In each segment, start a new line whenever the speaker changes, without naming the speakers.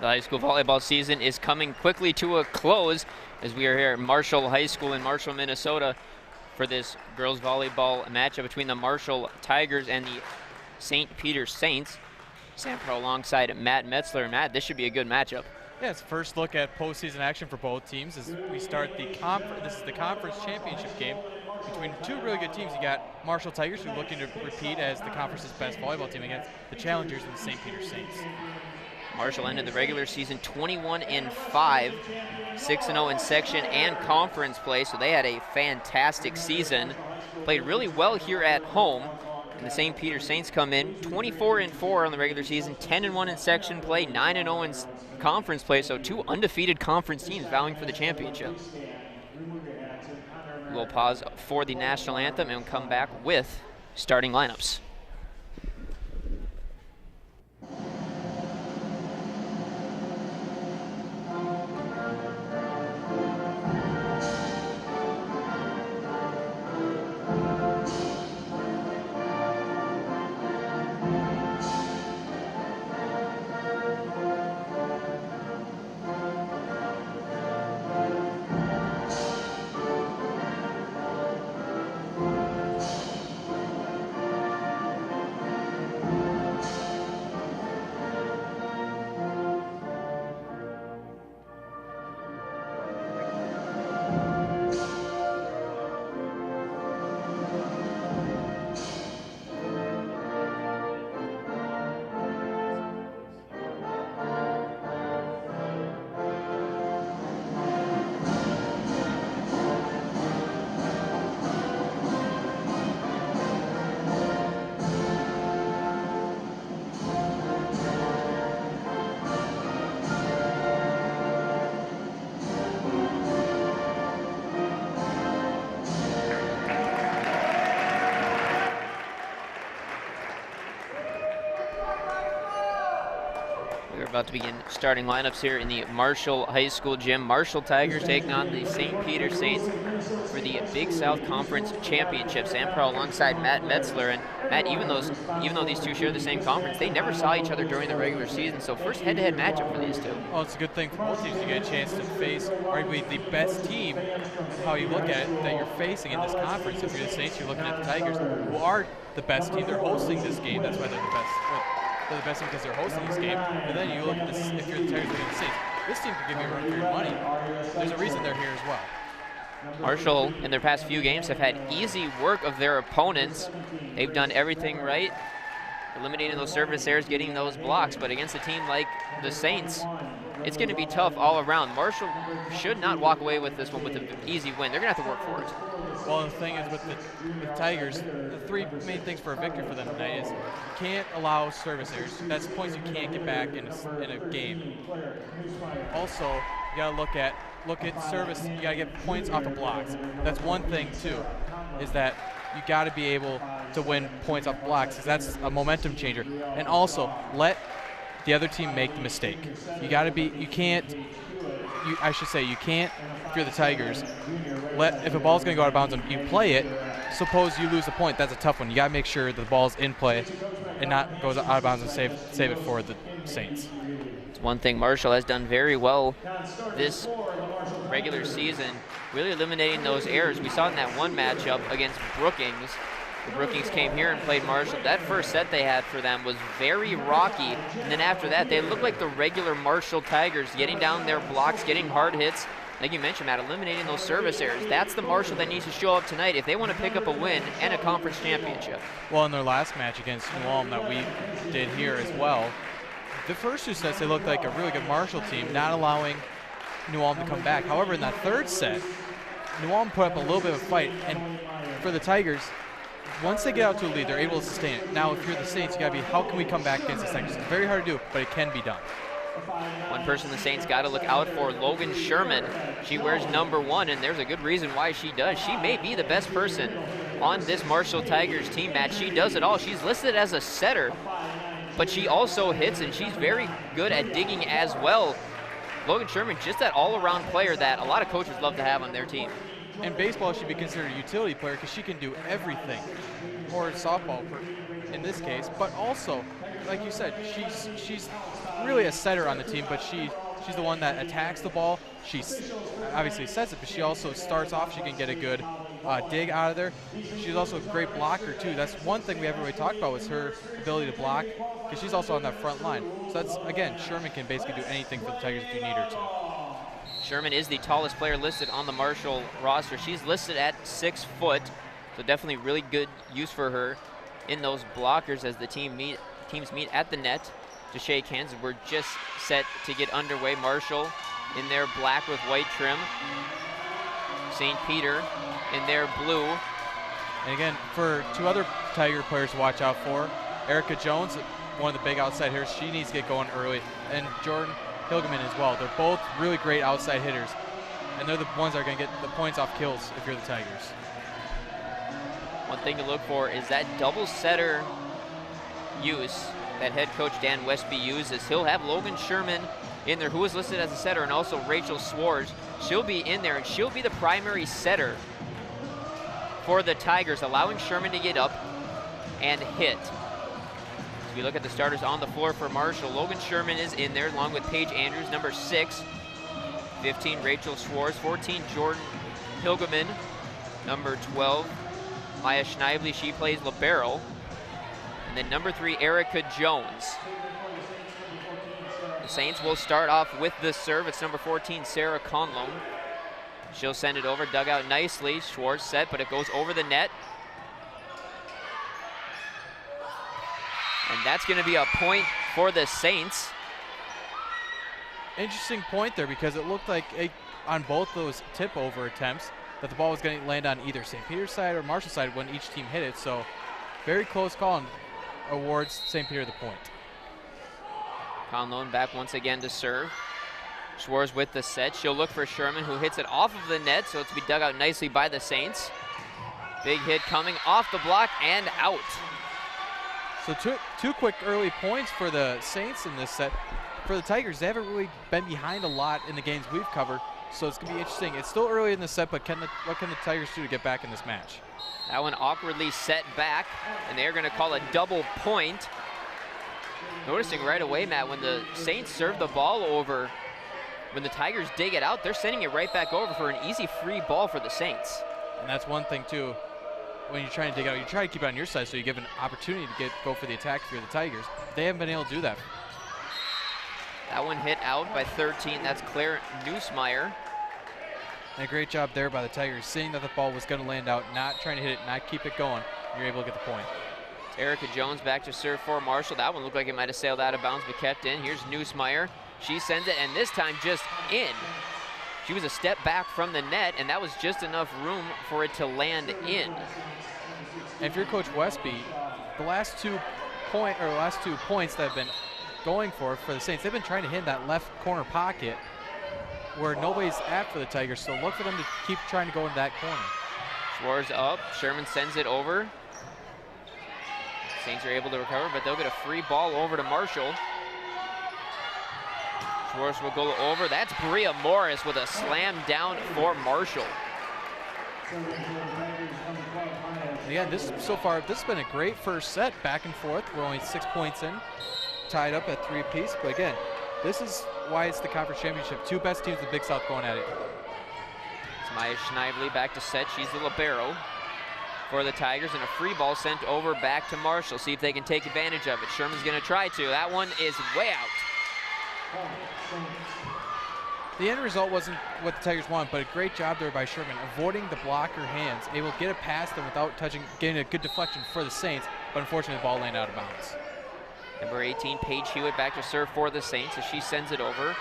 The high school volleyball season is coming quickly to a close as we are here at Marshall High School in Marshall, Minnesota for this girls volleyball matchup between the Marshall Tigers and the St. Peter Saints. Sam Pro alongside Matt Metzler. Matt, this should be a good matchup.
Yeah, it's first look at postseason action for both teams as we start the this is the conference championship game between two really good teams. You got Marshall Tigers, who are looking to repeat as the conference's best volleyball team, against the challengers and the St. Peter Saints.
Marshall ended the regular season 21-5, 6-0 in section and conference play, so they had a fantastic season. Played really well here at home. And the St. Peter Saints come in 24-4 on the regular season, 10-1 in section play, 9-0 in conference play, so two undefeated conference teams vying for the championship. We'll pause for the national anthem and come back with starting lineups. We're about to begin starting lineups here in the Marshall High School gym. Marshall Tigers taking on the St. Peter Saints for the Big South Conference Championship. Sam Pro alongside Matt Metzler. And Matt, even though these two share the same conference, they never saw each other during the regular season. So first head-to-head matchup for these two.
Well, it's a good thing for both teams to get a chance to face arguably the best team, how you look at it, that you're facing in this conference. If you're the Saints, you're looking at the Tigers, who are the best team. They're hosting this game. That's why they're the best. They're the best team because they're hosting this game. And then you look at this, if you're the Tigers looking at the Saints, this team can give you a run for your money. There's a reason they're here as well.
Marshall, in their past few games, have had easy work of their opponents. They've done everything right, eliminating those service errors, getting those blocks. But against a team like the Saints, it's going to be tough all around. Marshall should not walk away with this one with an easy win. They're going to have to work for it.
Well, the thing is with the Tigers, the three main things for a victory for them tonight is you can't allow service errors. That's points you can't get back in a game. Also, you got to look at service. You got to get points off of blocks. That's one thing too, is that you got to be able to win points off blocks, because that's a momentum changer. And also, let the other team make the mistake. You got to be. You can't. I should say you can't. If you're the Tigers, if a ball's going to go out of bounds and you play it, suppose you lose the point, that's a tough one. You got to make sure the ball's in play and not goes out of bounds and save it for the Saints.
It's one thing Marshall has done very well this regular season, really eliminating those errors. We saw in that one matchup against Brookings. The Brookings came here and played Marshall. That first set they had for them was very rocky, and then after that, they looked like the regular Marshall Tigers, getting down their blocks, getting hard hits. Like you mentioned, Matt, eliminating those service errors. That's the Marshall that needs to show up tonight if they want to pick up a win and a conference championship.
Well, in their last match against New Ulm that we did here as well, the first two sets, they looked like a really good Marshall team, not allowing New Ulm to come back. However, in that third set, New Ulm put up a little bit of a fight, and for the Tigers, once they get out to a lead, they're able to sustain it. Now, if you're the Saints, you got to be, how can we come back against the Tigers? It's very hard to do, but it can be done.
One person the Saints got to look out for, Logan Sherman. She wears number 1, and there's a good reason why she does. She may be the best person on this Marshall Tigers team, Matt. She does it all. She's listed as a setter, but she also hits, and she's very good at digging as well. Logan Sherman, just that all-around player that a lot of coaches love to have on their team.
And baseball should be considered a utility player because she can do everything, or softball in this case. But also, like you said, she's really a setter on the team, but she's the one that attacks the ball. She obviously sets it, but she also starts off. She can get a good dig out of there. She's also a great blocker too. That's one thing we haven't really talked about, was her ability to block, because she's also on that front line. So that's, again, Sherman can basically do anything for the Tigers if you need her to.
Sherman is the tallest player listed on the Marshall roster. She's listed at 6 foot, so definitely really good use for her in those blockers as the teams meet at the net to shake hands. We're just set to get underway. Marshall in their black with white trim. St. Peter in their blue.
And again, for 2 other Tiger players to watch out for, Erica Jones, one of the big outside hitters, she needs to get going early, and Jordan Hilgeman as well. They're both really great outside hitters, and they're the ones that are going to get the points off kills if you're the Tigers.
One thing to look for is that double setter use that head coach Dan Westby uses. He'll have Logan Sherman in there, who is listed as a setter, and also Rachel Swartz. She'll be in there, and she'll be the primary setter for the Tigers, allowing Sherman to get up and hit. As we look at the starters on the floor for Marshall, Logan Sherman is in there, along with Paige Andrews, number 6. 15, Rachel Swartz. 14, Jordan Hilgeman. Number 12, Maya Schneibly, she plays libero. And then number 3, Erica Jones. The Saints will start off with the serve. It's number 14, Sarah Conlon. She'll send it over, dug out nicely. Schwartz set, but it goes over the net. And that's going to be a point for the Saints.
Interesting point there, because it looked like on both those tip-over attempts that the ball was going to land on either St. Peter's side or Marshall side when each team hit it. So very close call, and awards St. Peter the point.
Conlon back once again to serve. Schwartz with the set. She'll look for Sherman, who hits it off of the net, so it's to be dug out nicely by the Saints. Big hit coming off the block and out.
So two quick early points for the Saints in this set. For the Tigers, they haven't really been behind a lot in the games we've covered, so it's going to be interesting. It's still early in the set, but what can the Tigers do to get back in this match?
That one awkwardly set back, and they're going to call a double point. Noticing right away, Matt, when the Saints serve the ball over, when the Tigers dig it out, they're sending it right back over for an easy free ball for the Saints.
And that's one thing, too. When you're trying to dig out, you try to keep it on your side so you give an opportunity to go for the attack if you're the Tigers. They haven't been able to do that.
That one hit out by 13. That's Claire Neusmeyer.
And a great job there by the Tigers, seeing that the ball was going to land out, not trying to hit it, not keep it going. You're able to get the point.
Erica Jones back to serve for Marshall. That one looked like it might have sailed out of bounds, but kept in. Here's Neusmeyer. She sends it, and this time just in. She was a step back from the net, and that was just enough room for it to land in.
And if you're Coach Westby, the last two points that have been going for the Saints, they've been trying to hit that left corner pocket where nobody's at for the Tigers, so look for them to keep trying to go in that corner.
Schwartz up, Sherman sends it over. Saints are able to recover, but they'll get a free ball over to Marshall. Schwartz will go over. That's Bria Morris with a slam down for Marshall.
Yeah, so far, this has been a great first set, back and forth. We're only 6 points in, tied up at 3 apiece. But again, this is why it's the conference championship. 2 best teams in the Big South going at it.
It's Maya Schneibly back to set. She's the libero for the Tigers, and a free ball sent over back to Marshall. See if they can take advantage of it. Sherman's going to try to. That one is way out.
The end result wasn't what the Tigers wanted, but a great job there by Sherman, avoiding the blocker hands, able to get it past them without getting a good deflection for the Saints, but unfortunately the ball landed out of bounds.
Number 18, Paige Hewitt back to serve for the Saints as she sends it over.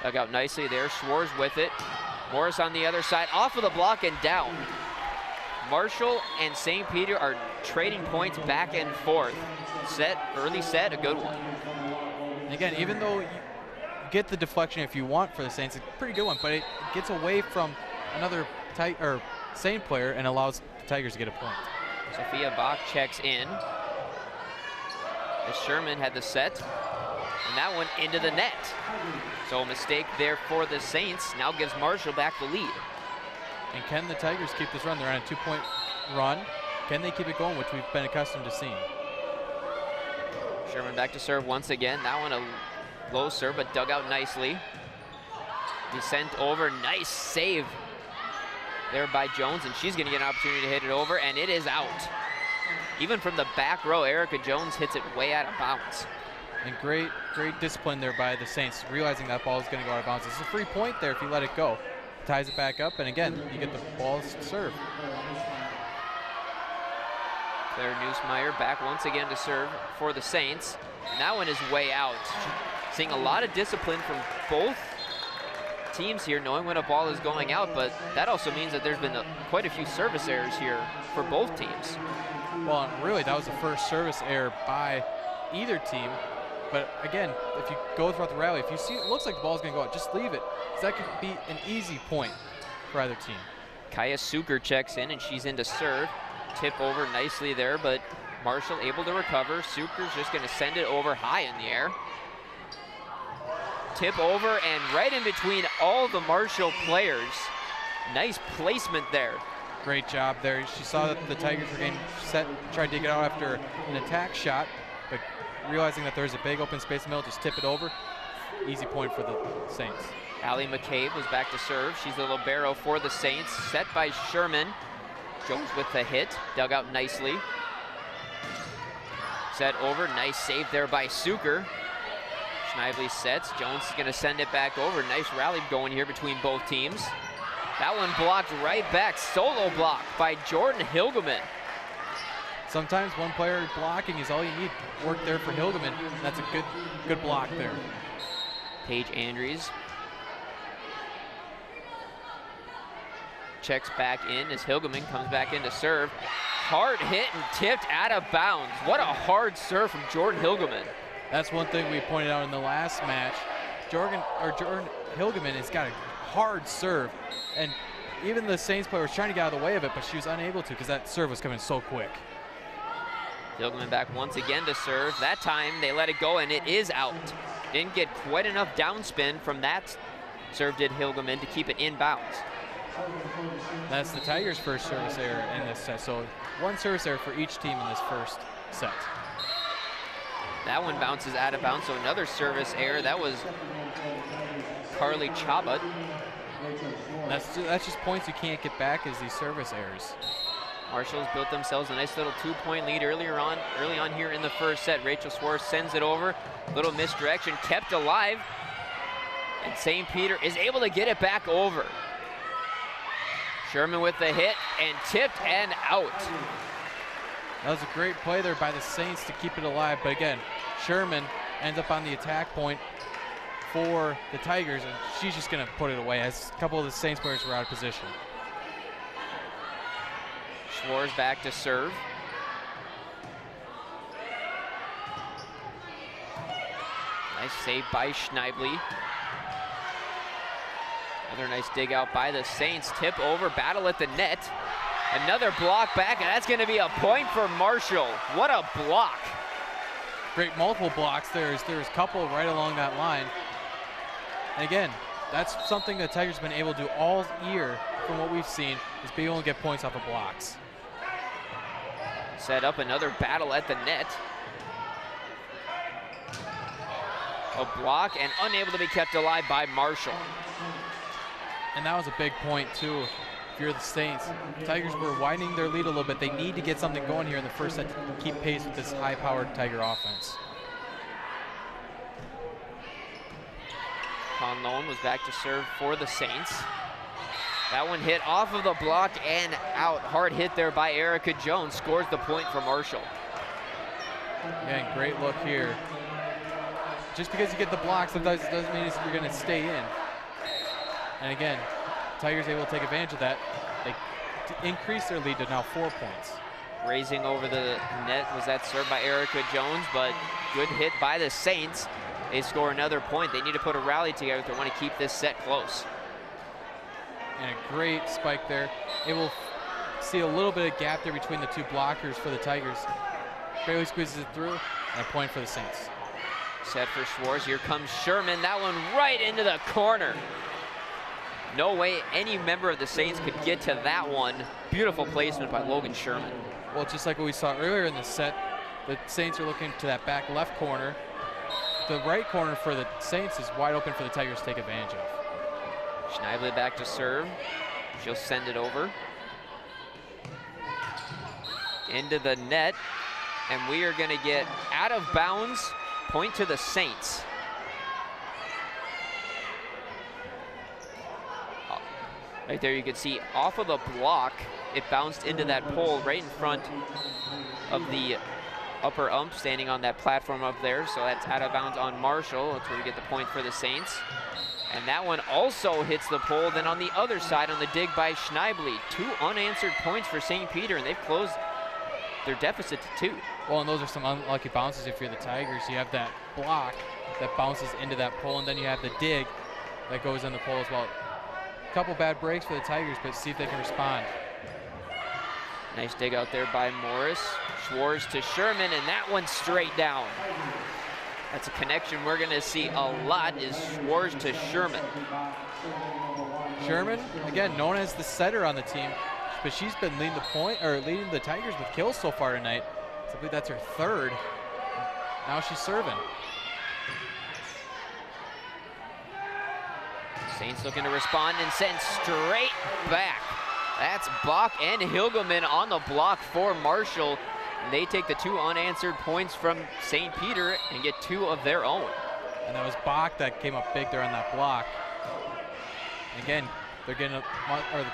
Dug out nicely there. Schwartz with it. Morris on the other side, off of the block and down. Marshall and St. Peter are trading points back and forth. Early set, a good one.
And again, even though you get the deflection if you want for the Saints, it's a pretty good one, but it gets away from another Saint player and allows the Tigers to get a point.
Sophia Bach checks in. As Sherman had the set, and that one into the net. So a mistake there for the Saints, now gives Marshall back the lead.
And can the Tigers keep this run? They're on a 2-point run. Can they keep it going, which we've been accustomed to seeing?
Sherman back to serve once again. That one a Low serve, but dug out nicely. He sent over, nice save there by Jones, and she's gonna get an opportunity to hit it over, and it is out. Even from the back row, Erica Jones hits it way out of bounds.
And great discipline there by the Saints, realizing that ball is gonna go out of bounds. It's a free point there if you let it go. Ties it back up, and again, you get the ball's serve.
Claire Neusmeyer back once again to serve for the Saints. And that one is way out. Seeing a lot of discipline from both teams here, knowing when a ball is going out, but that also means that there's been quite a few service errors here for both teams.
Well, really, that was the first service error by either team. But again, if you go throughout the rally, if you see it looks like the ball's gonna go out, just leave it, because that could be an easy point for either team.
Kaya Suker checks in, and she's in to serve. Tip over nicely there, but Marshall able to recover. Suker's just gonna send it over high in the air. Tip over and right in between all the Marshall players. Nice placement there.
Great job there. She saw that the Tigers were getting set, tried to get out after an attack shot, but realizing that there's a big open space in the middle, just tip it over. Easy point for the Saints.
Allie McCabe was back to serve. She's the libero for the Saints, set by Sherman. Jones with the hit, dug out nicely. Set over, nice save there by Suker. Schneidley sets, Jones is gonna send it back over. Nice rally going here between both teams. That one blocked right back, solo block by Jordan Hilgeman.
Sometimes one player blocking is all you need. Work there for Hilgeman, and that's a good block there.
Paige Andrews checks back in as Hilgeman comes back in to serve. Hard hit and tipped out of bounds. What a hard serve from Jordan Hilgeman.
That's one thing we pointed out in the last match. Jordan Hilgeman has got a hard serve, and even the Saints player was trying to get out of the way of it, but she was unable to because that serve was coming so quick.
Hilgeman back once again to serve. That time they let it go and it is out. Didn't get quite enough downspin from that serve, did Hilgeman, to keep it inbounds.
That's the Tigers' first service error in this set, so one service error for each team in this first set.
That one bounces out of bounds, so another service error. That was Carly Chabot.
That's just points you can't get back, is these service errors.
Marshall's built themselves a nice little 2-point lead early on here in the first set. Rachel Swartz sends it over, little misdirection, kept alive, and St. Peter is able to get it back over. Sherman with the hit and tipped and out.
That was a great play there by the Saints to keep it alive, but again, Sherman ends up on the attack point for the Tigers, and she's just gonna put it away as a couple of the Saints players were out of position.
Schwarz back to serve. Nice save by Schneidley. Another nice dig out by the Saints. Tip over, battle at the net. Another block back, and that's gonna be a point for Marshall. What a block.
Great multiple blocks. There's a couple right along that line. And again, that's something the Tigers have been able to do all year from what we've seen, is be able to get points off of blocks.
Set up another battle at the net. A block and unable to be kept alive by Marshall.
And that was a big point too. If you're the Saints, the Tigers were widening their lead a little bit. They need to get something going here in the first set to keep pace with this high-powered Tiger offense.
Conlone was back to serve for the Saints. That one hit off of the block and out. Hard hit there by Erica Jones. Scores the point for Marshall.
Again, great look here. Just because you get the block sometimes it doesn't mean you're going to stay in. And again, Tigers able to take advantage of that. They increase their lead to now 4 points.
Raising over the net was that serve by Erica Jones, but good hit by the Saints. They score another point. They need to put a rally together if they want to keep this set close.
And a great spike there. Able to see a little bit of gap there between the two blockers for the Tigers. Barely squeezes it through, and a point for the Saints.
Set for Schwartz. Here comes Sherman. That one right into the corner. No way any member of the Saints could get to that one. Beautiful placement by Logan Sherman.
Well, just like what we saw earlier in the set, the Saints are looking to that back left corner. the right corner for the Saints is wide open for the Tigers to take advantage of.
Schneibly back to serve. She'll send it over. Into the net. And we are going to get out of bounds. Point to the Saints. Right there you can see off of the block, it bounced into that pole right in front of the upper ump standing on that platform up there. So that's out of bounds on Marshall. That's where we get the point for the Saints. And that one also hits the pole. Then on the other side on the dig by Schneibly, 2 unanswered points for St. Peter, and they've closed their deficit to 2.
Well, and those are some unlucky bounces if you're the Tigers. You have that block that bounces into that pole, and then you have the dig that goes in the pole as well. A couple bad breaks for the Tigers, but see if they can respond.
Nice dig out there by Morris. Schwartz to Sherman, and that one straight down. That's a connection we're gonna see a lot, is Schwartz to Sherman.
Sherman, again, known as the setter on the team, but she's been leading the Tigers with kills so far tonight. So I believe that's her 3rd. Now she's serving.
Saints looking to respond and send straight back. That's Bach and Hilgeman on the block for Marshall. And they take the 2 unanswered points from St. Peter and get 2 of their own.
And that was Bach that came up big there on that block. And again, the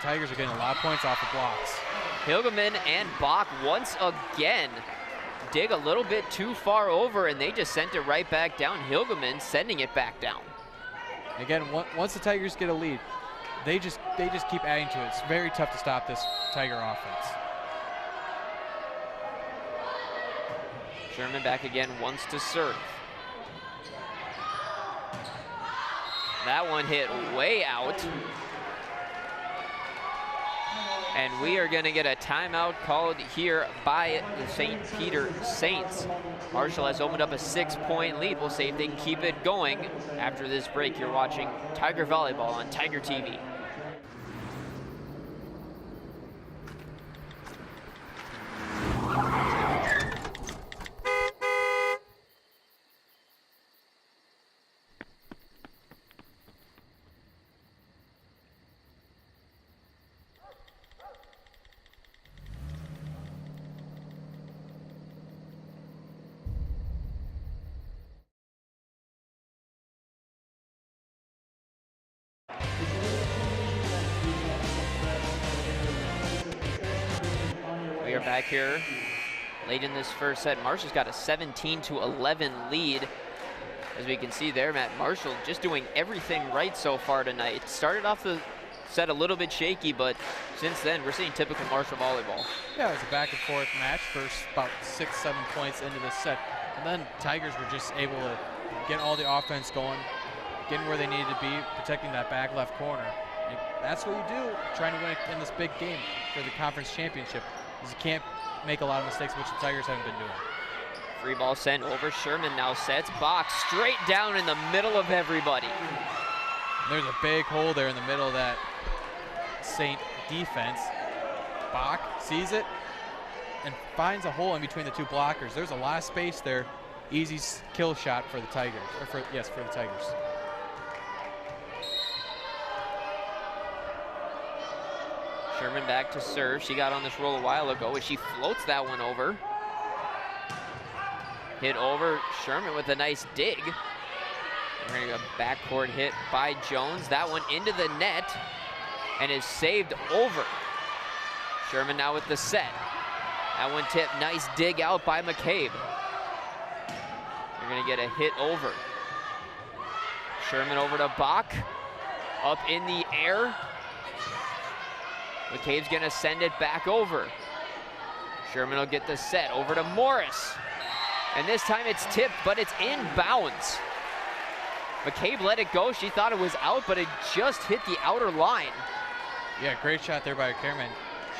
Tigers are getting a lot of points off the blocks.
Hilgeman and Bach once again dig a little bit too far over, and they just sent it right back down. Hilgeman sending it back down.
Again, once the Tigers get a lead, they just keep adding to it. It's very tough to stop this Tiger offense.
Sherman back again, wants to serve. That one hit way out. And we are gonna get a timeout called here by the St. Peter Saints. Marshall has opened up a 6-point lead. We'll see if they can keep it going after this break. You're watching Tiger Volleyball on Tiger TV. We are back here late in this first set. Marshall's got a 17-11 lead. As we can see there, Matt, Marshall just doing everything right so far tonight. Started off the set a little bit shaky, but since then we're seeing typical Marshall volleyball.
Yeah, it was a back and forth match. First about 6-7 points into the set. And then Tigers were just able to get all the offense going, getting where they needed to be, protecting that back left corner. And that's what you do trying to win in this big game for the conference championship. You can't make a lot of mistakes, which the Tigers haven't been doing.
Free ball sent over. Sherman now sets. Box straight down in the middle of everybody.
There's a big hole there in the middle of that Saint defense. Bach sees it and finds a hole in between the 2 blockers. There's a lot of space there. Easy kill shot for the Tigers, or for the Tigers.
Sherman back to serve. She got on this roll a while ago, and she floats that one over. Hit over. Sherman with a nice dig. We're gonna get a backcourt hit by Jones. That one into the net and is saved over. Sherman now with the set. That one tipped. Nice dig out by McCabe. You're gonna get a hit over. Sherman over to Bach. Up in the air. McCabe's gonna send it back over. Sherman will get the set over to Morris. And this time it's tipped, but it's in bounds. McCabe let it go. She thought it was out, but it just hit the outer line.
Yeah, great shot there by Kerman,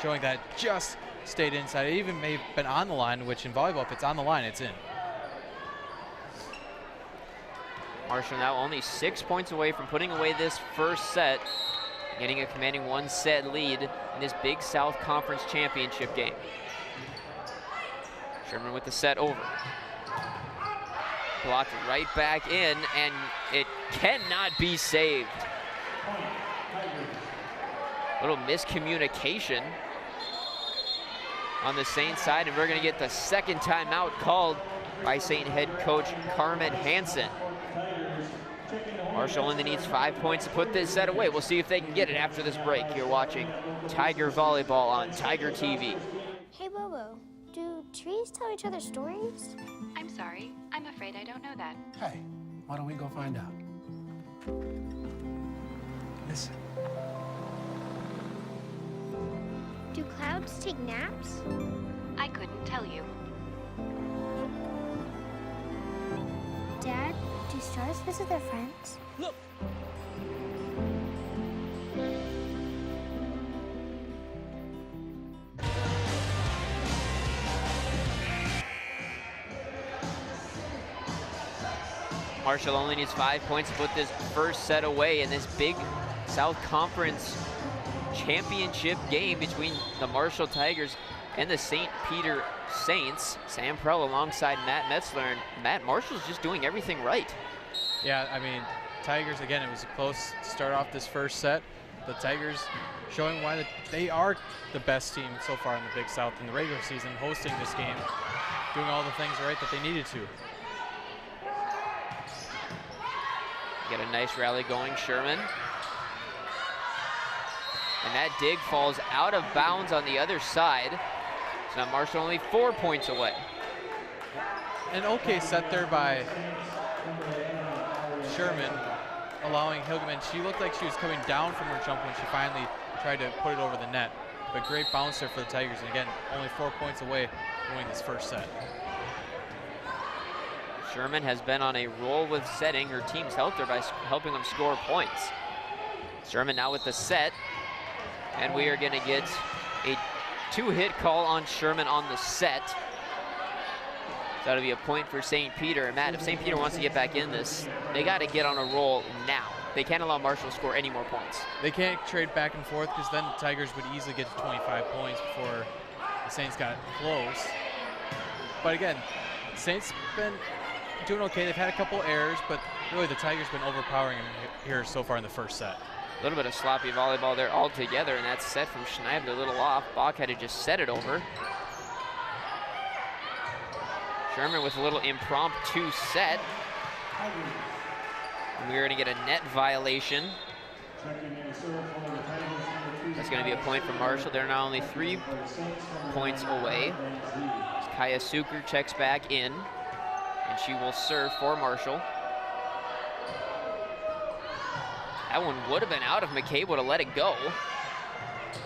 showing that it just stayed inside. It even may have been on the line, which in volleyball, if it's on the line, it's in.
Marshall now only 6 points away from putting away this first set, getting a commanding 1-set lead in this Big South Conference Championship game. Sherman with the set over. Blocked right back in, and it cannot be saved. Little miscommunication on the Saints side, and we're going to get the second timeout called by Saint head coach Carmen Hansen. Marshall only needs 5 points to put this set away. We'll see if they can get it after this break. You're watching Tiger Volleyball on Tiger TV.
Hey Bobo, do trees tell each other stories?
I'm sorry, I'm afraid I don't know that.
Hey, why don't we go find out? Listen.
Do clouds take naps?
I couldn't tell you.
Dad, do stars visit their friends?
Look.
Marshall only needs 5 points to put this first set away in this big South Conference championship game between the Marshall Tigers and the St. Peter Saints. Sam Prell alongside Matt Metzler, and Matt, Marshall's just doing everything right.
Yeah, I mean, Tigers, again, it was close to start off this first set. The Tigers showing why they are the best team so far in the Big South in the regular season, hosting this game, doing all the things right that they needed to.
Get a nice rally going, Sherman. And that dig falls out of bounds on the other side. So now Marshall only 4 points away.
An okay set there by Sherman, allowing Hilgeman. She looked like she was coming down from her jump when she finally tried to put it over the net. But great bounce there for the Tigers. And again, only 4 points away from winning this first set.
Sherman has been on a roll with setting. Her team's helped her by helping them score points. Sherman now with the set. And we are going to get a 2-hit call on Sherman on the set. So that'll be a point for St. Peter. And Matt, if St. Peter wants to get back in this, they got to get on a roll now. They can't allow Marshall to score any more points.
They can't trade back and forth, because then the Tigers would easily get to 25 points before the Saints got close. But again, Saints been doing okay. They've had a couple errors, but really the Tigers been overpowering them here so far in the first set.
A little bit of sloppy volleyball there altogether, and that set from Schneibler a little off. Bach had to just set it over. Sherman with a little impromptu set. And we're going to get a net violation. That's going to be a point for Marshall. They're now only 3 points away. Kaya Suker checks back in, and she will serve for Marshall. That one would have been out if McCabe would have let it go.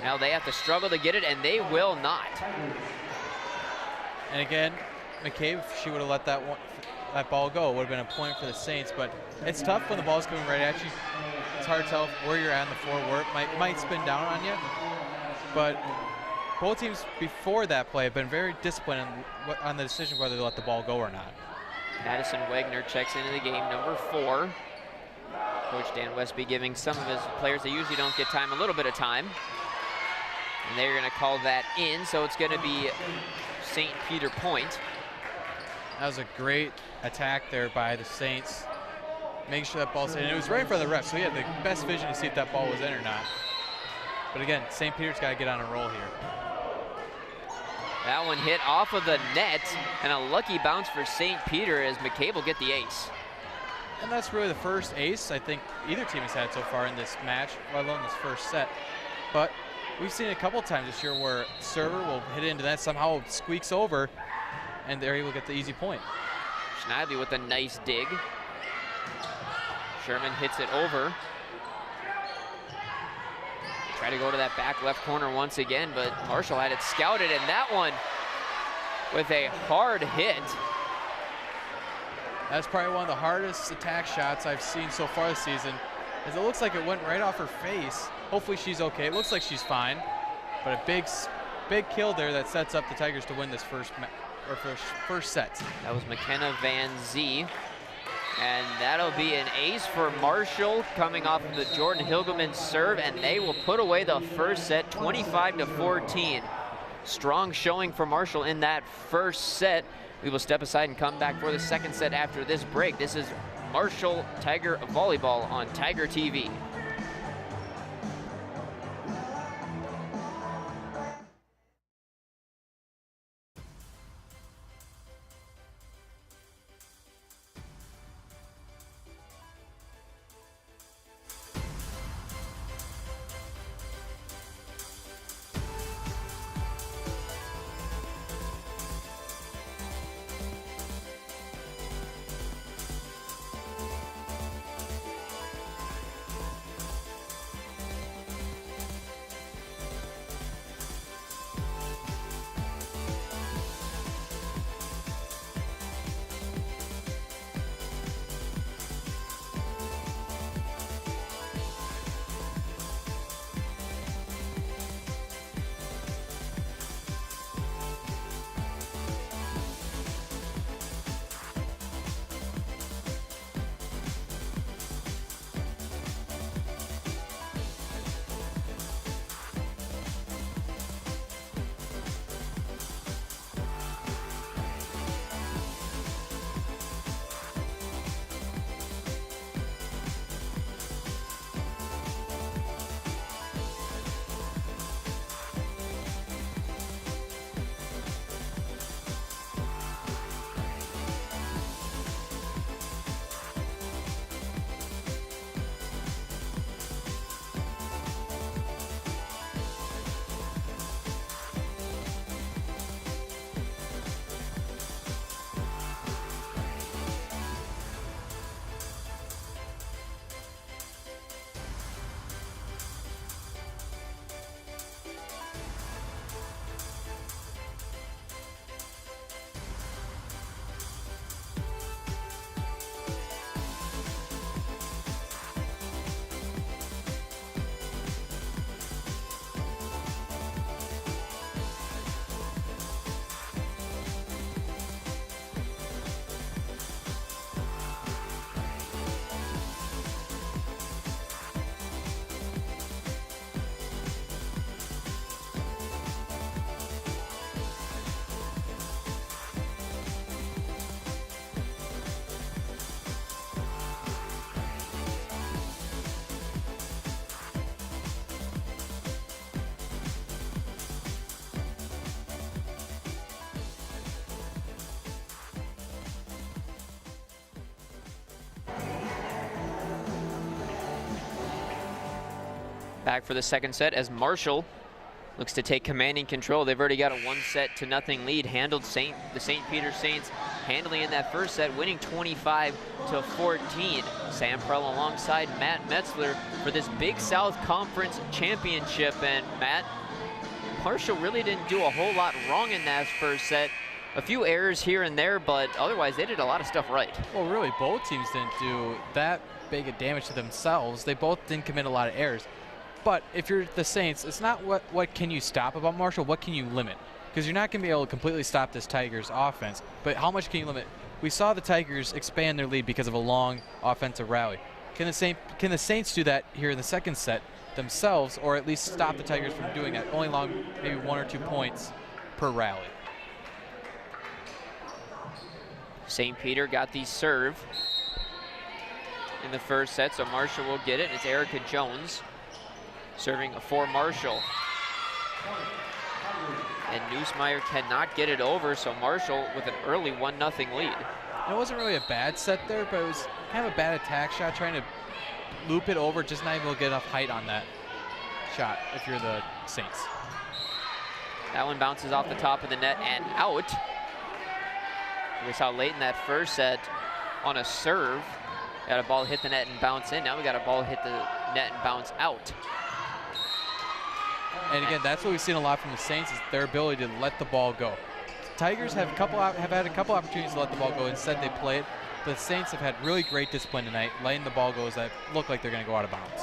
Now they have to struggle to get it, and they will not.
And again, McCabe, if she would have let that ball go, it would have been a point for the Saints. But it's tough when the ball's coming right at you. It's hard to tell where you're at in the floor, where it might spin down on you. But both teams before that play have been very disciplined on the decision whether to let the ball go or not.
Madison Wegner checks into the game, number 4. Coach Dan Westby giving some of his players that usually don't get time a little bit of time. And they're going to call that in, so it's going to be St. Peter point.
That was a great attack there by the Saints, making sure that ball's in. And it was right in front of the ref, so he had the best vision to see if that ball was in or not. But again, St. Peter's got to get on a roll here.
That one hit off of the net, and a lucky bounce for St. Peter as McCabe will get the ace.
And that's really the first ace I think either team has had so far in this match, let alone this first set. But we've seen it a couple times this year where server will hit into that, somehow it squeaks over, and they're able to get the easy point.
Schneidley with a nice dig. Sherman hits it over. Try to go to that back left corner once again, but Marshall had it scouted, and that one with a hard hit.
That's probably one of the hardest attack shots I've seen so far this season, as it looks like it went right off her face. Hopefully she's okay. It looks like she's fine, but a big kill there that sets up the Tigers to win this first set.
That was McKenna Van Zee, and that'll be an ace for Marshall coming off of the Jordan Hilgeman serve, and they will put away the first set 25-14. Strong showing for Marshall in that first set. We will step aside and come back for the second set after this break. This is Marshall Tiger Volleyball on Tiger TV. Back for the second set as Marshall looks to take commanding control. They've already got a 1-0 lead. Handled the St. Peter Saints handily in that first set, winning 25-14. Sam Prell alongside Matt Metzler for this Big South Conference Championship. And Matt, Marshall really didn't do a whole lot wrong in that first set. A few errors here and there, but otherwise they did a lot of stuff right.
Well, really, both teams didn't do that big a damage to themselves. They both didn't commit a lot of errors. But if you're the Saints, it's not what can you stop about Marshall, what can you limit? Because you're not going to be able to completely stop this Tigers offense, but how much can you limit? We saw the Tigers expand their lead because of a long offensive rally. Can the Saints do that here in the second set themselves, or at least stop the Tigers from doing that, only along maybe 1 or 2 points per rally?
St. Peter got the serve in the first set, so Marshall will get it. It's Erica Jones serving for Marshall. And Neusmeyer cannot get it over, so Marshall with an early 1-0 lead.
It wasn't really a bad set there, but it was kind of a bad attack shot, trying to loop it over, just not able to get enough height on that shot if you're the Saints.
That one bounces off the top of the net and out. We saw late in that first set on a serve, got a ball hit the net and bounce in. Now we got a ball hit the net and bounce out.
And again, that's what we've seen a lot from the Saints, is their ability to let the ball go. Tigers have had a couple opportunities to let the ball go. Instead, they play it. The Saints have had really great discipline tonight, letting the ball go that look like they're going to go out of bounds.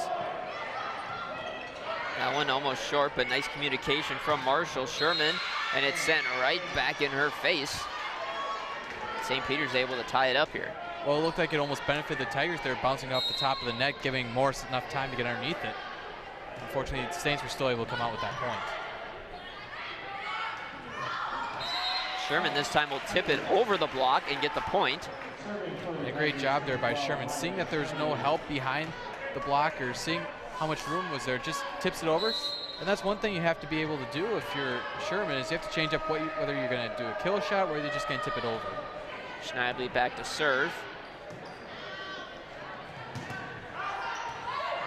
That one almost short, but nice communication from Marshall Sherman, and it's sent right back in her face. St. Peter's able to tie it up here.
Well, it looked like it almost benefited the Tigers. They were bouncing off the top of the net, giving Morris enough time to get underneath it. Unfortunately, the Saints were still able to come out with that point.
Sherman this time will tip it over the block and get the point.
A great job there by Sherman. Seeing that there's no help behind the blocker, seeing how much room was there, just tips it over. And that's one thing you have to be able to do if you're Sherman, is you have to change up whether you're going to do a kill shot or whether you're just going to tip it over.
Schneidley back to serve.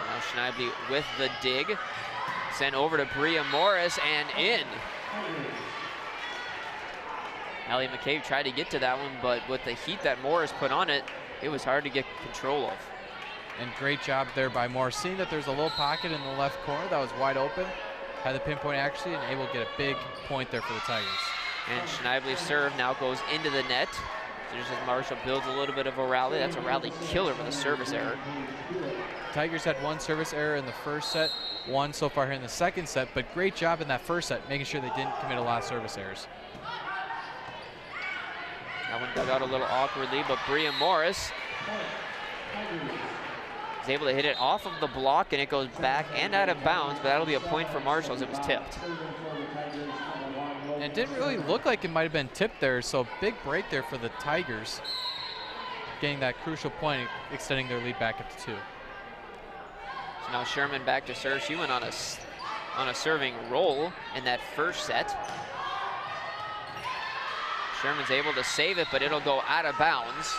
Now Schneidley with the dig. Sent over to Bria Morris and in. Allie McCabe tried to get to that one, but with the heat that Morris put on it, it was hard to get control of.
And great job there by Morris. Seeing that there's a little pocket in the left corner that was wide open, had the pinpoint actually, and able to get a big point there for the Tigers.
And Schneidley's serve now goes into the net. So just as Marshall builds a little bit of a rally, that's a rally killer with a service error.
Tigers had one service error in the first set, one so far here in the second set, but great job in that first set, making sure they didn't commit a lot of service errors.
That one dug out a little awkwardly, but Bria Morris is able to hit it off of the block, and it goes back and out of bounds, but that'll be a point for Marshall as it was tipped.
And it didn't really look like it might have been tipped there, so big break there for the Tigers, getting that crucial point, extending their lead back up to 2.
So now Sherman back to serve. She went on a serving roll in that first set. Sherman's able to save it, but it'll go out of bounds.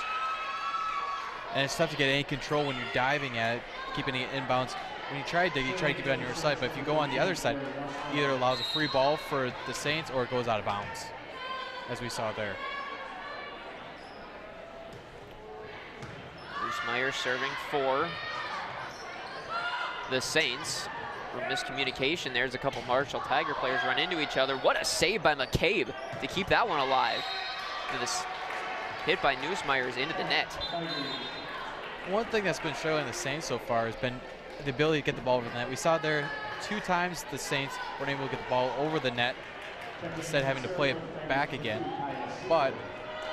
And it's tough to get any control when you're diving at it, keeping it inbounds. When you try to dig, you try to keep it on your side, but if you go on the other side, either allows a free ball for the Saints or it goes out of bounds, as we saw there.
Bruce Meyer serving for the Saints. For miscommunication, there's a couple Marshall Tiger players run into each other. What a save by McCabe to keep that one alive. And this hit by Nussmeyer's into the net.
One thing that's been showing the Saints so far has been the ability to get the ball over the net. We saw there 2 times the Saints weren't able to get the ball over the net instead of having to play it back again. But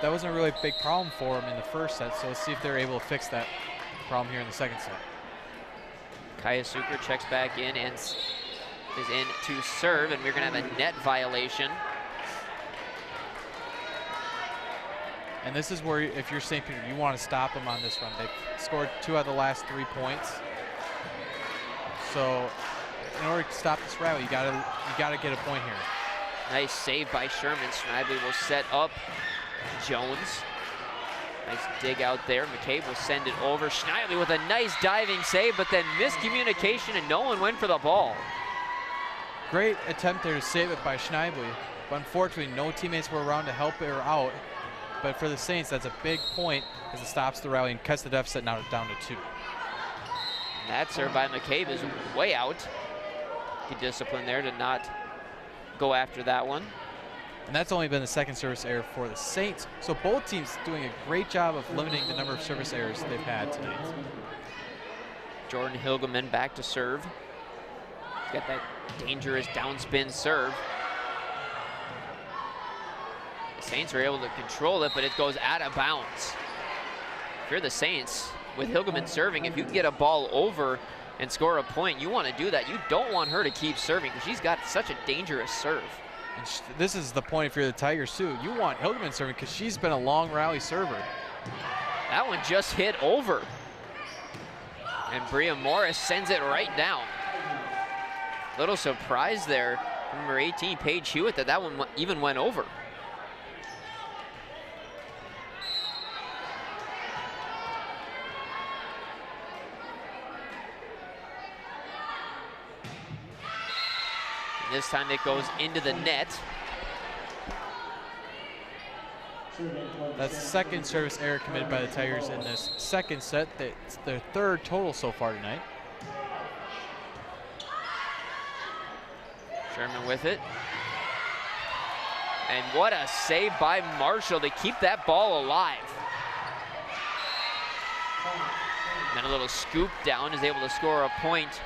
that wasn't a really big problem for them in the first set, so let's see if they're able to fix that problem here in the second set.
Kaya Suker checks back in and is in to serve, and we're going to have a net violation.
And this is where, if you're St. Peter, you want to stop them on this run. They've scored 2 out of the last 3 points. So in order to stop this rally, you gotta get a point here.
Nice save by Sherman. Schneidley will set up Jones. Nice dig out there. McCabe will send it over. Schneidley with a nice diving save, but then miscommunication and no one went for the ball.
Great attempt there to save it by Schneidley, but unfortunately no teammates were around to help her out. But for the Saints, that's a big point as it stops the rally and cuts the deficit now down to 2.
That serve by McCabe is way out. Good discipline there to not go after that one.
And that's only been the second service error for the Saints. So both teams doing a great job of limiting the number of service errors they've had tonight.
Jordan Hilgeman back to serve. He's got that dangerous downspin serve. The Saints are able to control it, but it goes out of bounds. If you're the Saints, with Hilgeman serving, if you can get a ball over and score a point, you want to do that. You don't want her to keep serving because she's got such a dangerous serve.
And this is the point if you're the Tigers too. You want Hilgeman serving because she's been a long rally server.
That one just hit over. And Bria Morris sends it right down. Little surprise there from number 18, Paige Hewitt, that one even went over. This time it goes into the net.
That's the second service error committed by the Tigers in this second set. That's their 3rd total so far tonight.
Sherman with it. And what a save by Marshall to keep that ball alive. And then a little scoop down is able to score a point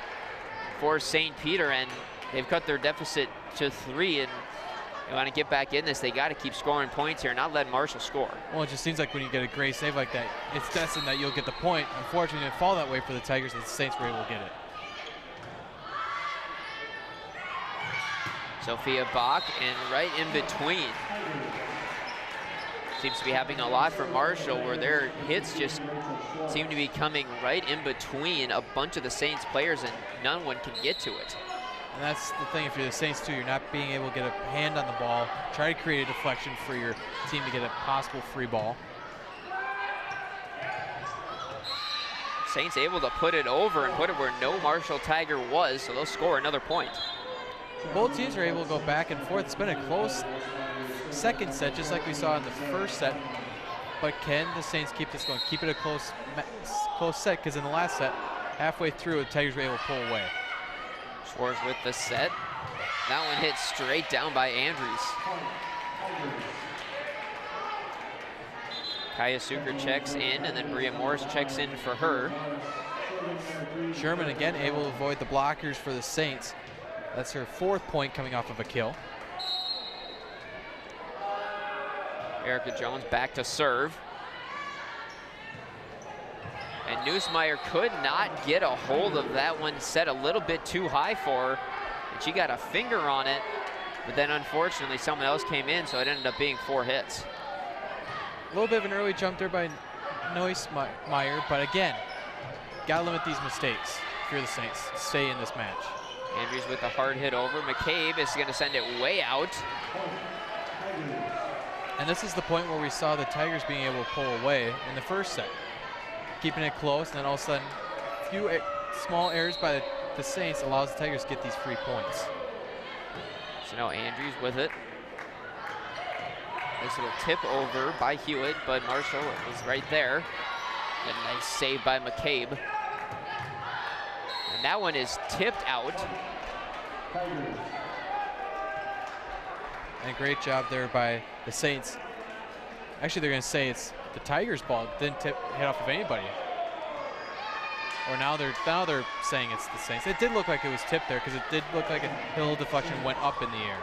for St. Peter, and they've cut their deficit to 3, and they want to get back in this. They got to keep scoring points here, not let Marshall score.
Well, it just seems like when you get a great save like that, it's destined that you'll get the point. Unfortunately, it didn't fall that way for the Tigers, as the Saints were able to get it.
Sophia Bach, and right in between. seems to be happening a lot for Marshall, where their hits just seem to be coming right in between a bunch of the Saints players and none one can get to it.
And that's the thing, if you're the Saints too, you're not being able to get a hand on the ball, try to create a deflection for your team to get a possible free ball.
Saints able to put it over and put it where no Marshall Tiger was, so they'll score another point.
Both teams are able to go back and forth. It's been a close second set, just like we saw in the first set. But can the Saints keep this going? Keep it a close set, because in the last set, halfway through, the Tigers were able to pull away.
Schwartz with the set. That one hit straight down by Andrews. Kaya Suker checks in, and then Bria Morris checks in for her.
Sherman again able to avoid the blockers for the Saints. That's her 4th point coming off of a kill.
Erica Jones back to serve. And Nussmeier could not get a hold of that one, set a little bit too high for her, and she got a finger on it, but then unfortunately someone else came in, so it ended up being 4 hits.
A little bit of an early jump there by Nussmeier, but again, gotta limit these mistakes if you're the Saints. Stay in this match.
Andrews with a hard hit over. McCabe is gonna send it way out.
And this is the point where we saw the Tigers being able to pull away in the first set. Keeping it close, and then all of a sudden, a few small errors by the Saints allows the Tigers to get these free points.
So now Andrews with it. Nice little tip over by Hewitt, but Marshall was right there. A nice save by McCabe. And that one is tipped out.
And a great job there by the Saints. Actually, they're going to say it's the Tigers' ball. Didn't hit off of anybody. Or now they're saying it's the Saints. It did look like it was tipped there, because it did look like a little deflection went up in the air.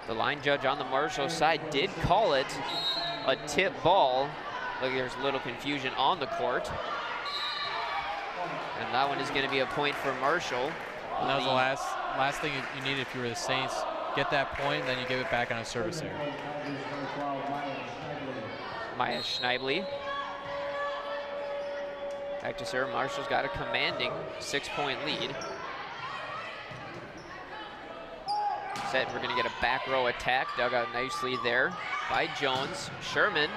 The line judge on the Marshall side did call it a tip ball. Look, there's a little confusion on the court. And that one is going to be a point for Marshall.
And that was the last thing you needed if you were the Saints. Get that point, and then you give it back on a service error.
Maya Schneibly. Back to serve. Marshall's got a commanding 6-point lead. Set, we're gonna get a back row attack. Dug out nicely there by Jones. Sherman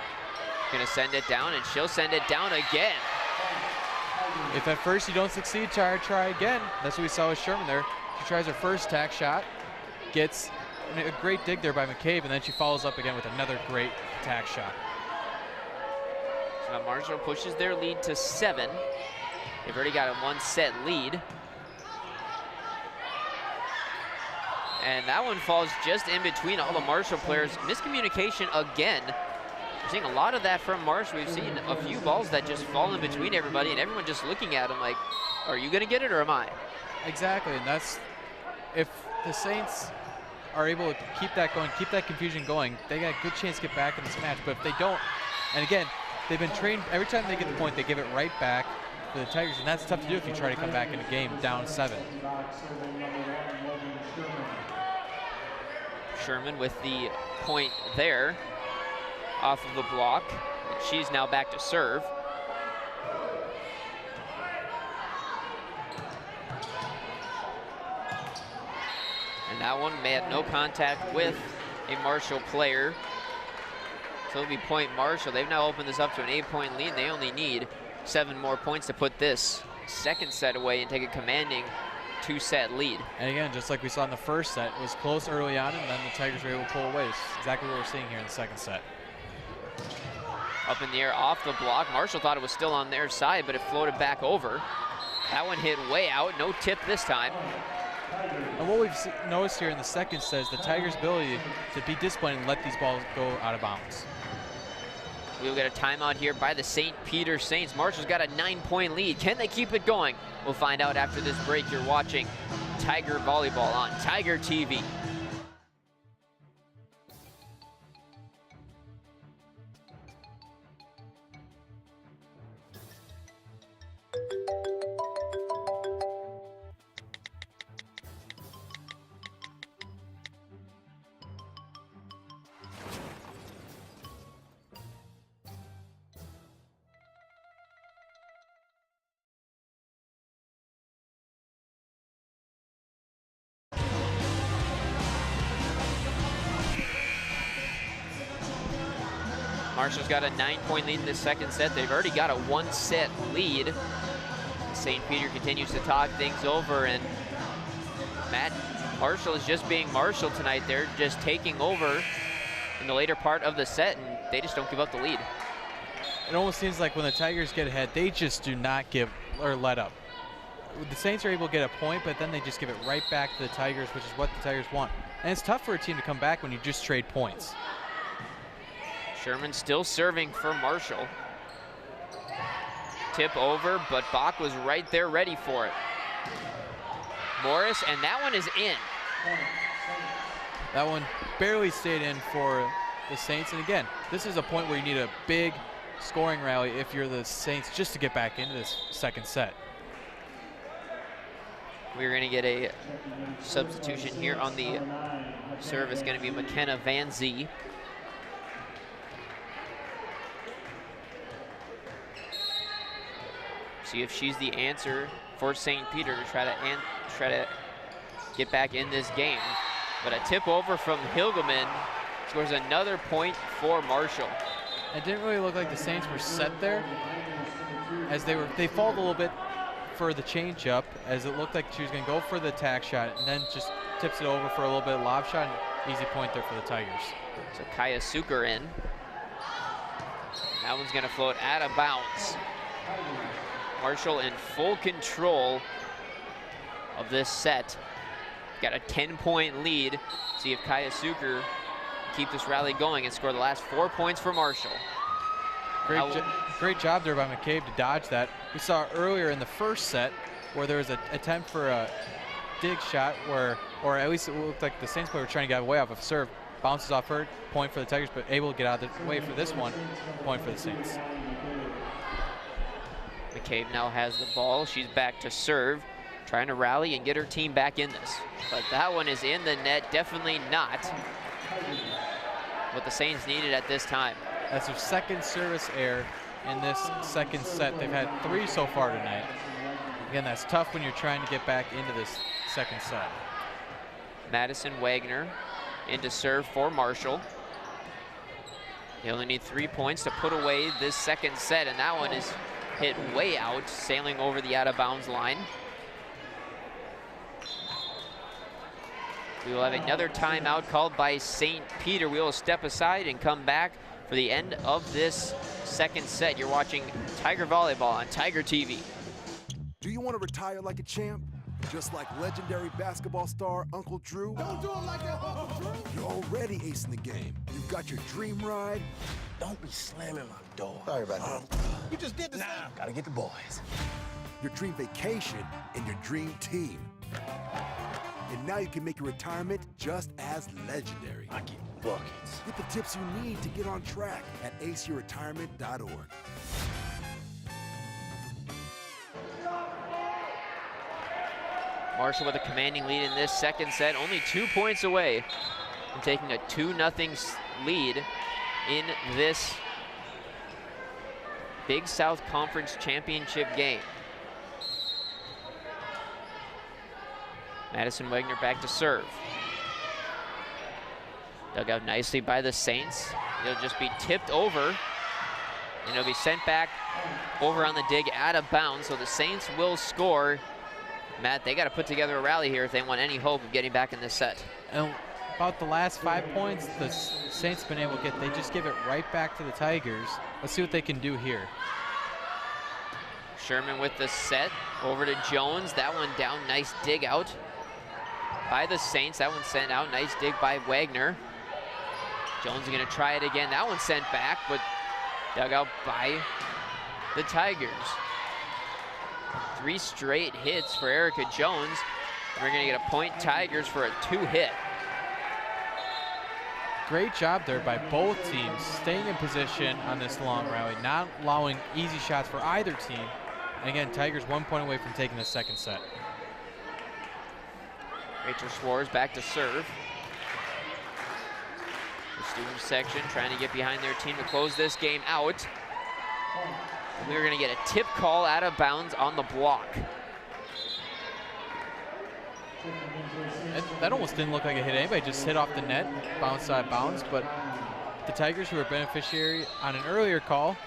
gonna send it down, and she'll send it down again.
If at first you don't succeed, try again. That's what we saw with Sherman there. She tries her first tack shot, gets a great dig there by McCabe, and then she follows up again with another great tack shot.
So now Marshall pushes their lead to 7. They've already got a 1-set lead. And that one falls just in between all the Marshall players. Miscommunication again. We're seeing a lot of that from Marshall. We've seen a few balls that just fall in between everybody, and everyone just looking at them like, are you gonna get it or am I?
Exactly, and that's, if the Saints are able to keep that going, keep that confusion going, they got a good chance to get back in this match. But if they don't, and again, they've been trained, every time they get the point, they give it right back to the Tigers, and that's tough to do if you try to come back in a game down 7.
Sherman with the point there off of the block. And she's now back to serve. And that one may have no contact with a Marshall player. So it'll be point Marshall. They've now opened this up to an 8-point lead. They only need 7 more points to put this second set away and take a commanding 2-set lead.
And again, just like we saw in the first set, it was close early on, and then the Tigers were able to pull away. It's exactly what we're seeing here in the second set.
Up in the air off the block. Marshall thought it was still on their side, but it floated back over. That one hit way out. No tip this time.
And what we've noticed here in the second set is the Tigers' ability to be disciplined and let these balls go out of bounds.
We'll get a timeout here by the St. Peter Saints. Marshall's got a 9-point lead. Can they keep it going? We'll find out after this break. You're watching Tiger Volleyball on Tiger TV. Marshall's got a 9-point lead in the second set. They've already got a 1-set lead. St. Peter continues to talk things over, and Matt, Marshall is just being Marshall tonight. They're just taking over in the later part of the set, and they just don't give up the lead.
It almost seems like when the Tigers get ahead, they just do not give or let up. The Saints are able to get a point, but then they just give it right back to the Tigers, which is what the Tigers want. And it's tough for a team to come back when you just trade points.
Sherman still serving for Marshall. Tip over, but Bach was right there ready for it. Morris, and that one is in.
That one barely stayed in for the Saints. And again, this is a point where you need a big scoring rally if you're the Saints just to get back into this second set.
We're going to get a substitution here on the serve. It's going to be McKenna Van Zee. See if she's the answer for St. Peter to try to get back in this game. But a tip over from Hilgeman scores another point for Marshall.
It didn't really look like the Saints were set there, as they followed a little bit for the change up, as it looked like she was going to go for the attack shot and then just tips it over for a little bit of lob shot, and easy point there for the Tigers.
So Kaya Suker in. That one's going to float out of bounds. Marshall in full control of this set. Got a 10-point lead. See if Kaya Suker keep this rally going and score the last 4 points for Marshall.
Great job there by McCabe to dodge that. We saw earlier in the first set where there was an attempt for a dig shot where, or at least it looked like the Saints player were trying to get away off of serve. Bounces off her, point for the Tigers, but able to get out of the way for this one, point for the Saints.
McCabe now has the ball. She's back to serve, trying to rally and get her team back in this. But that one is in the net, definitely not what the Saints needed at this time.
That's their second service error in this second set. They've had 3 so far tonight. Again, that's tough when you're trying to get back into this second set.
Madison Wagner into serve for Marshall. They only need 3 points to put away this second set, and that one is hit way out, sailing over the out-of-bounds line. We will have another timeout called by St. Peter. We will step aside and come back for the end of this second set. You're watching Tiger Volleyball on Tiger TV.
Do you want to retire like a champ? Just like legendary basketball star Uncle Drew?
Don't do him like that, Uncle Drew.
You're already acing the game. You've got your dream ride.
Don't be slamming my door.
Sorry about that.
You just did the same.
Gotta get the boys. Your dream vacation and your dream team. And now you can make your retirement just as legendary.
I get buckets.
Get the tips you need to get on track at aceyourretirement.org.
Marshall with a commanding lead in this second set, only 2 points away from taking a 2-0 lead in this Big South Conference Championship game. Madison Wagner back to serve. Dug out nicely by the Saints. It'll just be tipped over, and it'll be sent back over on the dig out of bounds, so the Saints will score. Matt, they got to put together a rally here if they want any hope of getting back in this set.
And about the last 5 points the Saints have been able to get, they just give it right back to the Tigers. Let's see what they can do here.
Sherman with the set, over to Jones. That one down, nice dig out by the Saints. That one sent out, nice dig by Wagner. Jones is gonna try it again. That one sent back, but dug out by the Tigers. 3 straight hits for Erica Jones. We're gonna get a point Tigers for a 2-hit.
Great job there by both teams, staying in position on this long rally, not allowing easy shots for either team. And again, Tigers 1 point away from taking the second set.
Rachel Schwartz back to serve. The student section trying to get behind their team to close this game out. And we're gonna get a tip call out of bounds on the block.
That almost didn't look like it hit anybody, just hit off the net, bounced out of bounds, but the Tigers, who are beneficiary on an earlier call,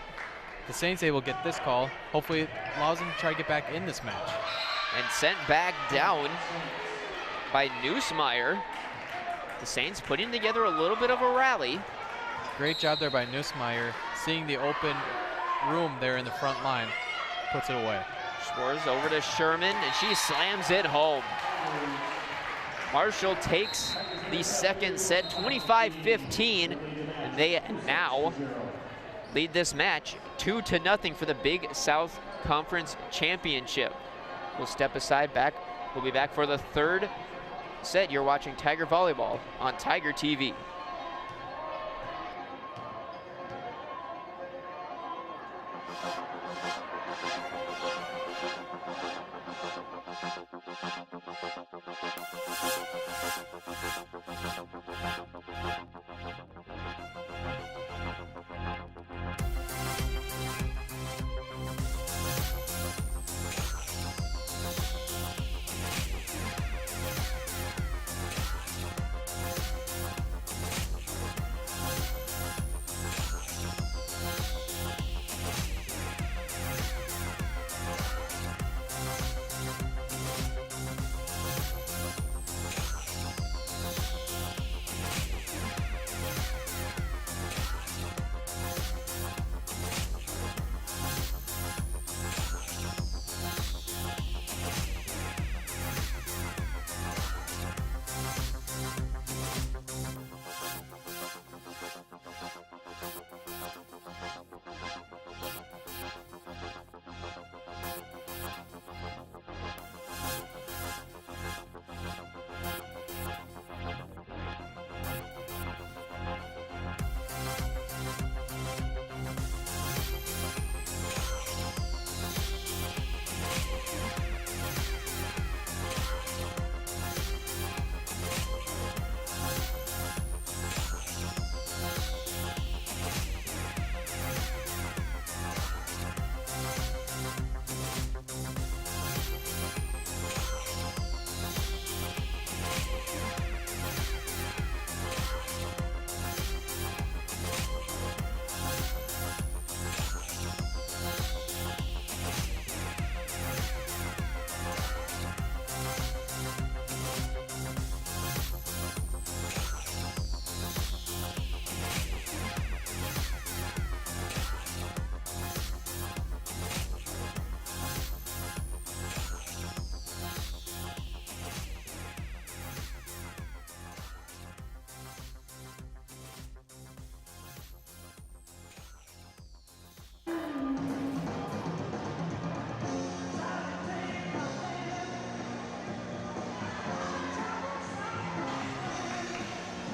the Saints able to get this call. Hopefully it allows them to try to get back in this match.
And sent back down by Neusmeyer. The Saints putting together a little bit of a rally.
Great job there by Neusmeyer, seeing the open room there in the front line, puts it away.
Schwartz over to Sherman, and she slams it home. Marshall takes the second set, 25-15, and they now lead this match 2-0 for the Big South Conference Championship. We'll step aside back. We'll be back for the third set. You're watching Tiger Volleyball on Tiger TV.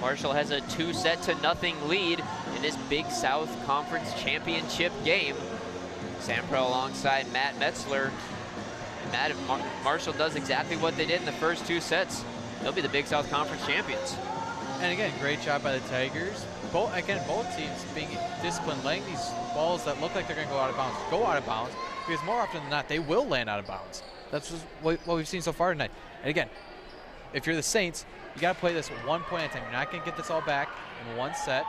Marshall has a 2-0 lead in this Big South Conference Championship game. Sampro alongside Matt Metzler. And Matt, if Marshall does exactly what they did in the first 2 sets, they'll be the Big South Conference champions.
And again, great job by the Tigers. Both teams being disciplined, letting these balls that look like they're going to go out of bounds, because more often than not, they will land out of bounds. That's just what we've seen so far tonight. And again, if you're the Saints, you got to play this 1 point at a time. You're not going to get this all back in one set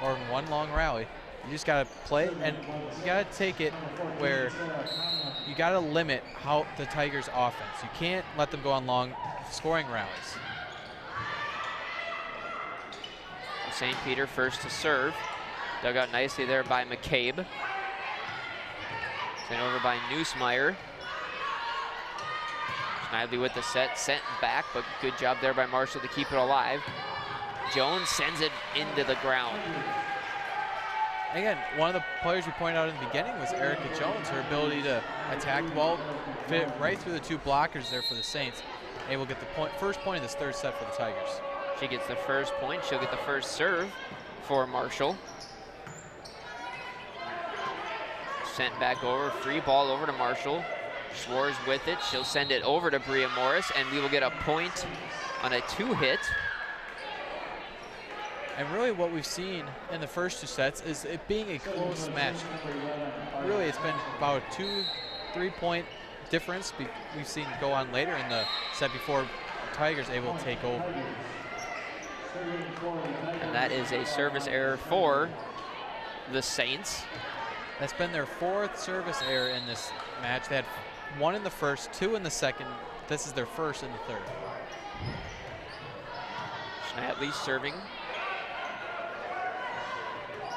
or in one long rally. You just got to play, and you got to take it where you got to limit how the Tigers' offense. You can't let them go on long scoring rallies.
St. Peter first to serve. Dug out nicely there by McCabe. Sent over by Neusmeyer. Schneidley with the set, sent back, but good job there by Marshall to keep it alive. Jones sends it into the ground.
Again, one of the players we pointed out in the beginning was Erica Jones. Her ability to attack the ball, fit right through the 2 blockers there for the Saints. Able to get the first point of this third set for the Tigers.
She gets the first point. She'll get the first serve for Marshall. Sent back over, free ball over to Marshall. Schwartz with it. She'll send it over to Bria Morris, and we will get a point on a 2-hit.
And really what we've seen in the first 2 sets is it being a close match. Really, it's been about a 2-3 point difference we've seen go on later in the set before Tigers able to take over.
That is a service error for the Saints.
That's been their 4th service error in this match. They had 1 in the first, 2 in the second. This is their 1st in the 3rd.
Schnatley serving.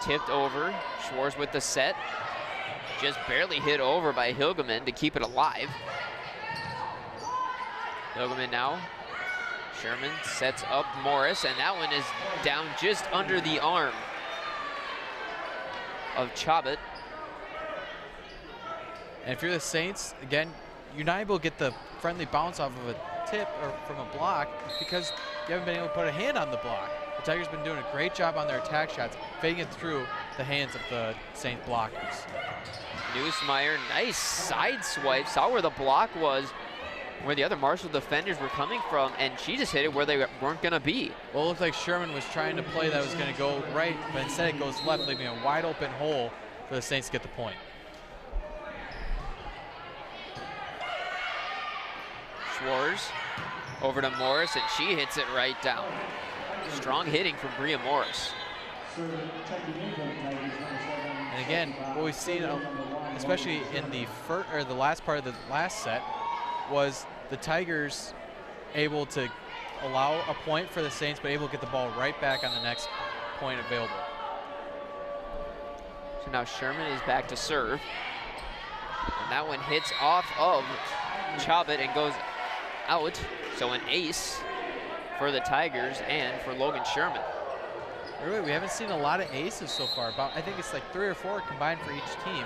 Tipped over. Schwartz with the set. Just barely hit over by Hilgeman to keep it alive. Hilgeman now. Sherman sets up Morris, and that one is down just under the arm of Chabot.
And if you're the Saints, again, you're not able to get the friendly bounce off of a tip or from a block because you haven't been able to put a hand on the block. The Tigers been doing a great job on their attack shots, fading it through the hands of the Saints blockers.
Neusmeyer, nice side swipe, saw where the block was, where the other Marshall defenders were coming from, and she just hit it where they weren't gonna be.
Well, it looked like Sherman was trying to play that was gonna go right, but instead it goes left, leaving a wide open hole for the Saints to get the point.
Schwartz over to Morris, and she hits it right down. Strong hitting from Bria Morris.
And again, what we've seen, especially in the last part of the last set, was the Tigers able to allow a point for the Saints, but able to get the ball right back on the next point available.
So now Sherman is back to serve. And that one hits off of Chabot and goes out. So an ace for the Tigers and for Logan Sherman.
Really, we haven't seen a lot of aces so far. I think it's like 3 or 4 combined for each team,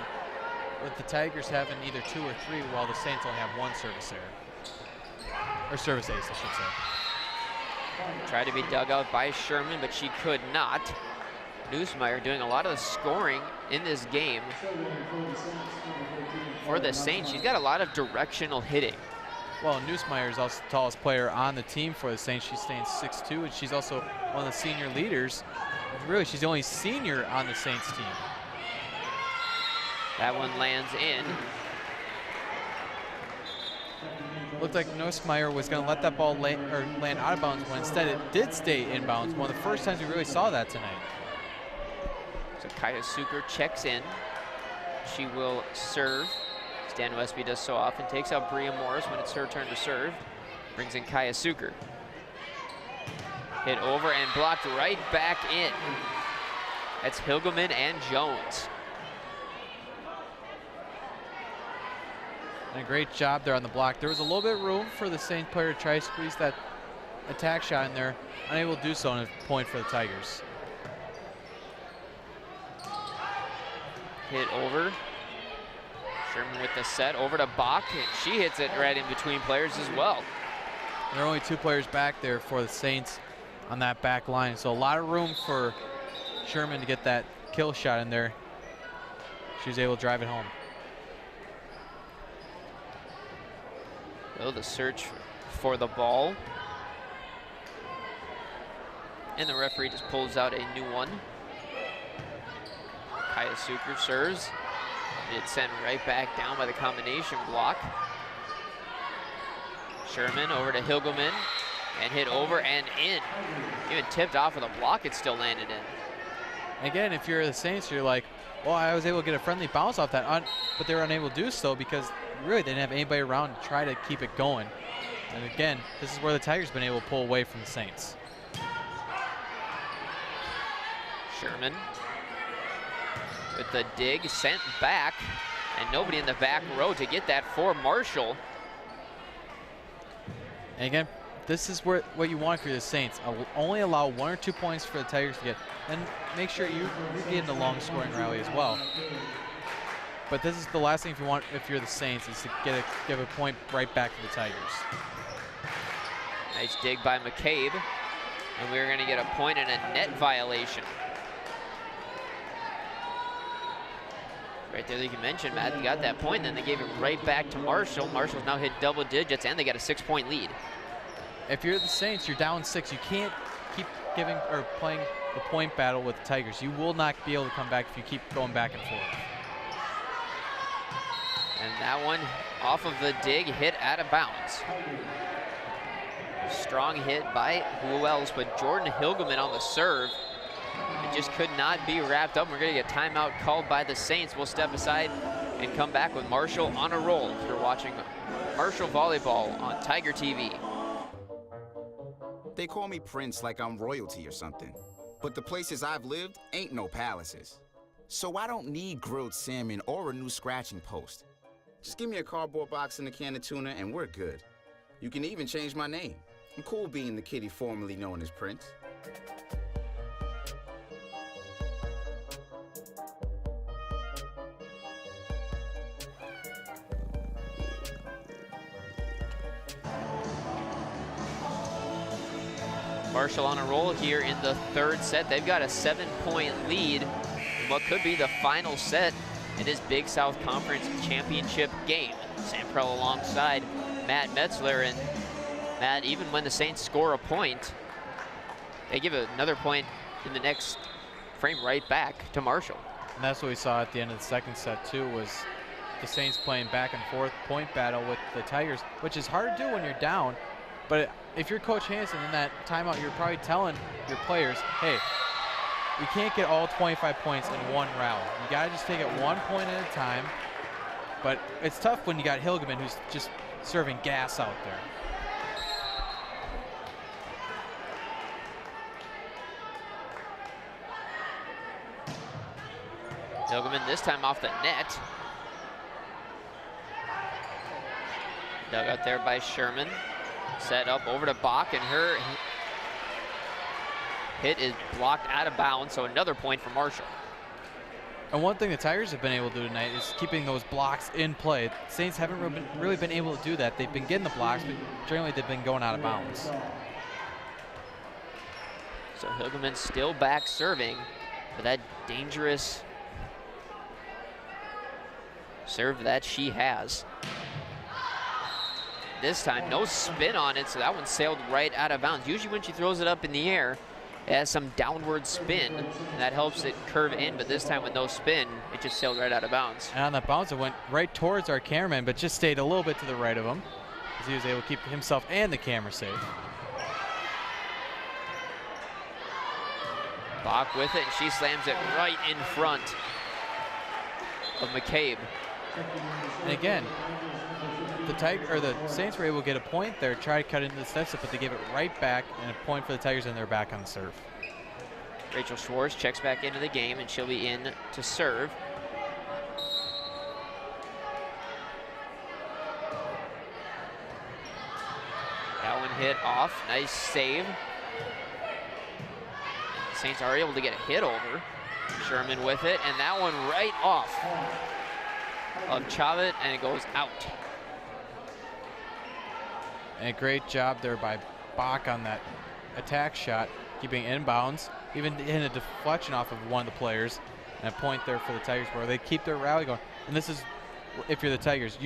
with the Tigers having either 2 or 3, while the Saints only have 1 service error. Or service ace, I should say.
Tried to be dug out by Sherman, but she could not. Neusmeyer doing a lot of the scoring in this game for the Saints. She's got a lot of directional hitting.
Well, Neusmeyer is also the tallest player on the team for the Saints. She stands 6'2", and she's also one of the senior leaders. Really, she's the only senior on the Saints team.
That one lands in.
Looked like Neusmeyer was going to let that ball land out of bounds, when instead it did stay inbounds. One of the first times we really saw that tonight.
So Kaya Suker checks in. She will serve. Stan Westby does so often. Takes out Bria Morris when it's her turn to serve. Brings in Kaya Suker. Hit over and blocked right back in. That's Hilgeman and Jones.
And a great job there on the block. There was a little bit of room for the Saints player to try to squeeze that attack shot in there. Unable to do so, and a point for the Tigers.
Hit over. Sherman with the set over to Bach, and she hits it right in between players as well.
And there are only 2 players back there for the Saints on that back line. So a lot of room for Sherman to get that kill shot in there. She was able to drive it home.
So the search for the ball. And the referee just pulls out a new one. Kaya Suker serves. It's sent right back down by the combination block. Sherman over to Hilgeman and hit over and in. Even tipped off of the block, it still landed in.
Again, if you're the Saints, you're like, well, I was able to get a friendly bounce off that, but they were unable to do so because really they didn't have anybody around to try to keep it going. And again, this is where the Tigers have been able to pull away from the Saints.
Sherman with the dig, sent back, and nobody in the back row to get that for Marshall.
And again, this is what you want for the Saints. Only allow 1 or 2 points for the Tigers to get, and make sure you're getting the long scoring rally as well. But this is the last thing if you want, if you're the Saints, is to give a point right back to the Tigers.
Nice dig by McCabe, and we're going to get a point and a net violation. Right there, like you mentioned, Matt, they got that point, then they gave it right back to Marshall. Marshall's now hit double digits, and they got a 6-point lead.
If you're the Saints, you're down 6. You can't keep giving or playing the point battle with the Tigers. You will not be able to come back if you keep going back and forth.
And that one off of the dig, hit out of bounds. Strong hit by who else but Jordan Hilgeman on the serve. It just could not be wrapped up. We're going to get a timeout called by the Saints. We'll step aside and come back with Marshall on a roll. You're watching Marshall Volleyball on Tiger TV.
They call me Prince like I'm royalty or something. But the places I've lived ain't no palaces. So I don't need grilled salmon or a new scratching post. Just give me a cardboard box and a can of tuna and we're good. You can even change my name. I'm cool being the kitty formerly known as Prince.
Marshall on a roll here in the third set. They've got a 7-point lead in what could be the final set in this Big South Conference Championship game. Sam Prell alongside Matt Metzler. And Matt, even when the Saints score a point, they give another point in the next frame right back to Marshall.
And that's what we saw at the end of the second set too, was the Saints playing back and forth point battle with the Tigers, which is hard to do when you're down. But if you're Coach Hansen in that timeout, you're probably telling your players, hey, we can't get all 25 points in one rally. You gotta just take it 1 point at a time. But it's tough when you got Hilgeman, who's just serving gas out there.
Hilgeman this time off the net. Dug out there by Sherman. Set up over to Bach, and her hit is blocked out of bounds, so another point for Marshall.
And one thing the Tigers have been able to do tonight is keeping those blocks in play. Saints haven't really been able to do that. They've been getting the blocks, but generally they've been going out of bounds.
So Hilgeman still back serving for that dangerous serve that she has. This time, no spin on it, so that one sailed right out of bounds. Usually when she throws it up in the air, it has some downward spin, and that helps it curve in, but this time with no spin, it just sailed right out of bounds.
And on that bounce, it went right towards our cameraman, but just stayed a little bit to the right of him, as he was able to keep himself and the camera safe.
Bach with it, and she slams it right in front of McCabe.
And again, the Saints were able to get a point there, try to cut into the steps, but they gave it right back, and a point for the Tigers, and they're back on the serve.
Rachel Schwartz checks back into the game, and she'll be in to serve. That one hit off, nice save. The Saints are able to get a hit over. Sherman with it, and that one right off of Chavit, and it goes out.
And a great job there by Bach on that attack shot, keeping it inbounds, even in a deflection off of one of the players. And a point there for the Tigers where they keep their rally going. And this is, if you're the Tigers,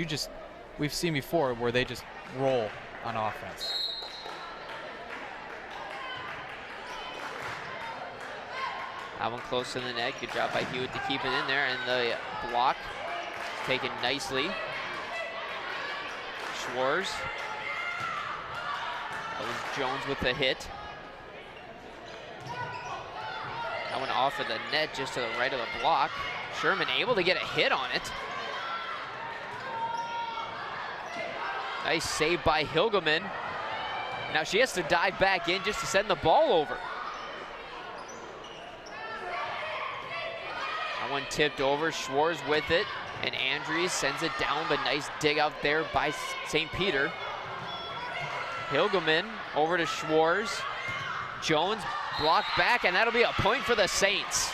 we've seen before where they just roll on offense.
That one close to the net. Good job by Hewitt to keep it in there, and the block taken nicely. Schwartz. That was Jones with the hit. That one off of the net just to the right of the block. Sherman able to get a hit on it. Nice save by Hilgeman. Now she has to dive back in just to send the ball over. That one tipped over, Schwartz with it, and Andrews sends it down, but nice dig out there by St. Peter. Hilgeman over to Schwartz. Jones blocked back, and that'll be a point for the Saints.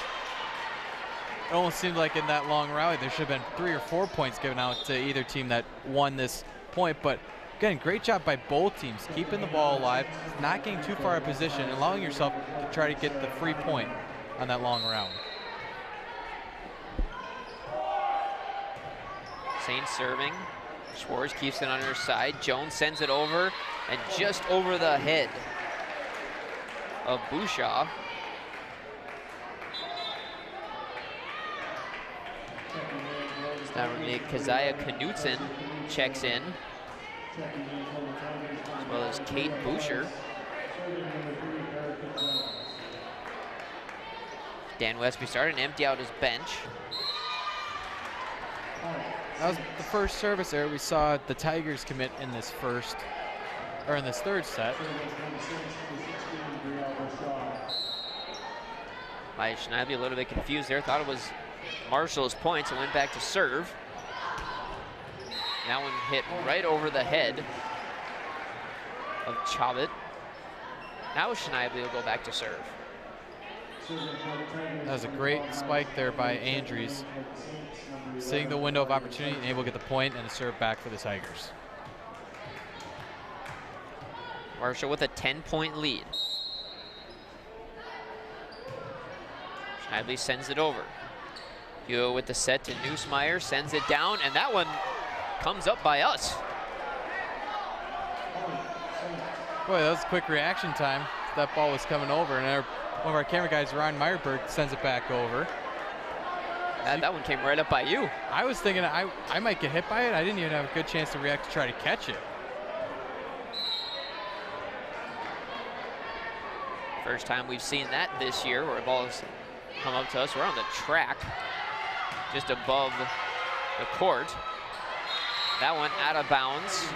It almost seemed like in that long rally there should have been 3 or 4 points given out to either team that won this point, but again, great job by both teams, keeping the ball alive, not getting too far out of position, and allowing yourself to try to get the free point on that long rally.
Saints serving. Schwartz keeps it on her side. Jones sends it over, and just over the head of Bouchard. Now Keziah Knutson checks in, as well as Kate Boucher. Dan Westby started to empty out his bench.
That was the first service error we saw the Tigers commit in this third set.
Maya Schneidley a little bit confused there, thought it was Marshall's points and went back to serve. That one hit right over the head of Chavit. Now Schneidley will go back to serve.
That was a great spike there by Andrews. Seeing the window of opportunity and able to get the point and a serve back for the Tigers.
Marshall with a 10-point lead. Schneidley sends it over. Hewitt with the set to Neusmeyer, sends it down, and that one comes up by us.
Boy, that was quick reaction time. That ball was coming over, and one of our camera guys, Ron Meyerberg, sends it back over.
That one came right up by you.
I was thinking I might get hit by it. I didn't even have a good chance to react to try to catch it.
First time we've seen that this year, where a ball has come up to us. We're on the track, just above the court. That one out of bounds.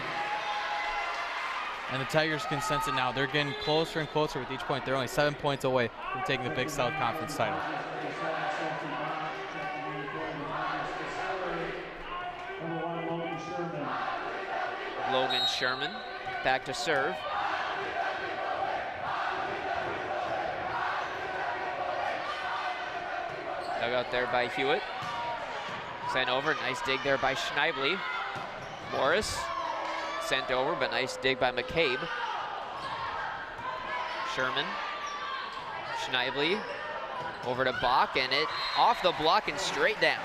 And the Tigers can sense it now. They're getting closer and closer with each point. They're only 7 points away from taking the Big South Conference title.
Logan Sherman back to serve. Dug out there by Hewitt. Sent over, nice dig there by Schneidley. Morris sent over, but nice dig by McCabe. Sherman, Schneidley, over to Bach, and it off the block and straight down.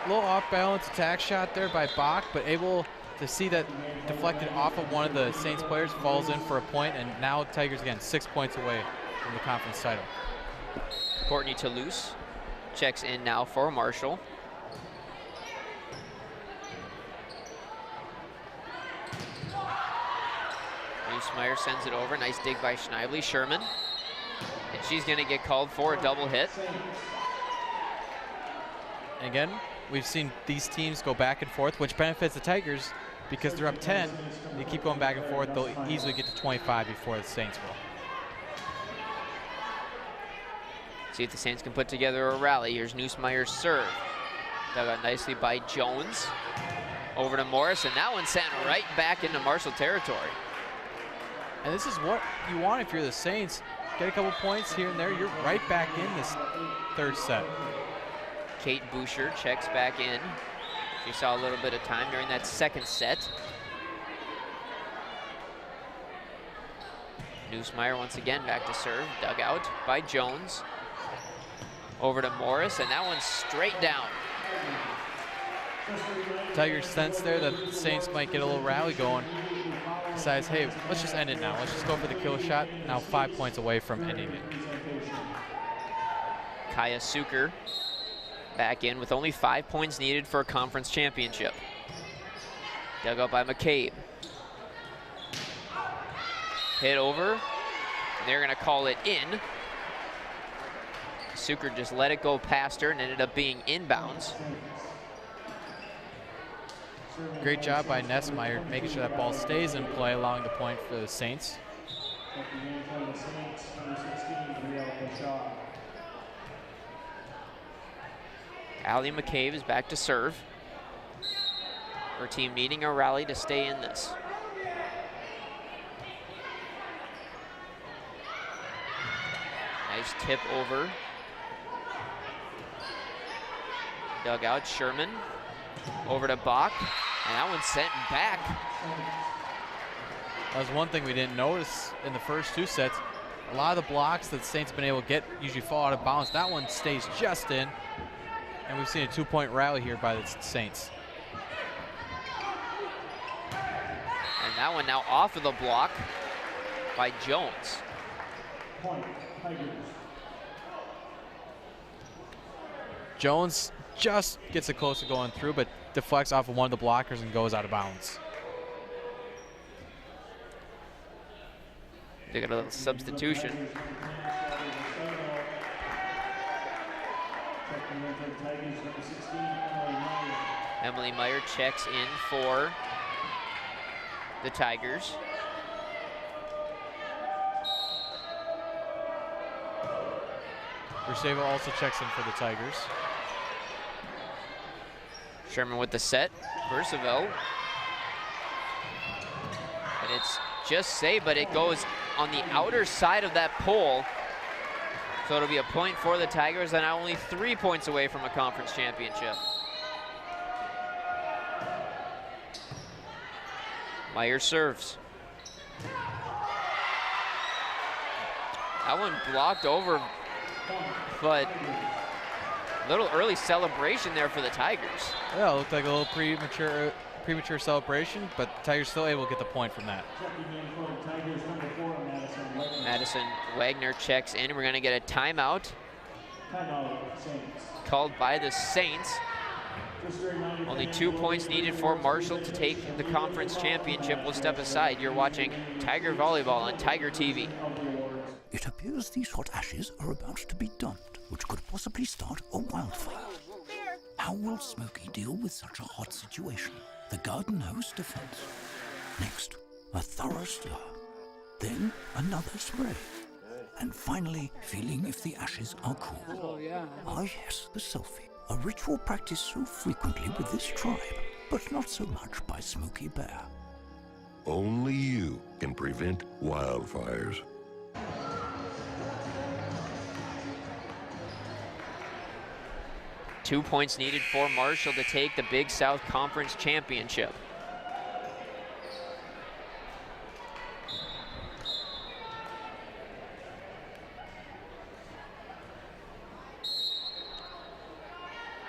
A little off-balance attack shot there by Bach, but able to see that deflected off of one of the Saints players, falls in for a point, and now Tigers again 6 points away from the conference title.
Courtney Toulouse checks in now for Marshall. Neusmeyer sends it over, nice dig by Schneidley. Sherman, and she's gonna get called for a double hit.
Again, we've seen these teams go back and forth, which benefits the Tigers because they're up 10. They keep going back and forth. They'll easily get to 25 before the Saints will.
See if the Saints can put together a rally. Here's Neusmeyer's serve. Dug out nicely by Jones. Over to Morris, and that one sent right back into Marshall territory.
And this is what you want if you're the Saints. Get a couple points here and there, you're right back in this third set.
Kate Boucher checks back in. She saw a little bit of time during that second set. Neusmeyer once again back to serve, dug out by Jones. Over to Morris, and that one's straight down.
Tigers sense there that the Saints might get a little rally going. Decides, hey, let's just end it now. Let's just go for the kill shot. Now 5 points away from ending it.
Kaya Suker back in with only 5 points needed for a conference championship. Dug out by McCabe. Hit over, and they're gonna call it in. Suker just let it go past her and ended up being inbounds.
Great job by Neusmeyer making sure that ball stays in play along the point for the Saints.
Allie McCabe is back to serve. Her team needing a rally to stay in this. Nice tip over. Dug out, Sherman. Over to Bach, and that one's sent back.
That was one thing we didn't notice in the first two sets. A lot of the blocks that the Saints have been able to get usually fall out of bounds. That one stays just in, and we've seen a 2-point rally here by the Saints.
And that one now off of the block by Jones.
Jones just gets it close to going through, but deflects off of one of the blockers and goes out of bounds.
They got a little substitution. Emily Meyer checks in for the Tigers.
Verseva also checks in for the Tigers.
Sherman with the set. Verseville. And it's just safe, but it goes on the outer side of that pole. So it'll be a point for the Tigers, and now only 3 points away from a conference championship. Meyer serves. That one blocked over, but a little early celebration there for the Tigers.
Yeah, it looked like a little premature celebration, but the Tigers still able to get the point from that.
Madison Wagner checks in. We're going to get a timeout called by the Saints. Only 2 points needed for Marshall to take the conference championship. We'll step aside. You're watching Tiger Volleyball on Tiger TV.
It appears these hot ashes are about to be dumped, which could possibly start a wildfire. How will Smokey deal with such a hot situation? The garden hose defense. Next, a thorough stir. Then another spray. And finally, feeling if the ashes are cool.
Oh, yeah.
Ah, yes, the selfie. A ritual practiced so frequently with this tribe, but not so much by Smokey Bear.
Only you can prevent wildfires.
Two points needed for Marshall to take the Big South Conference Championship.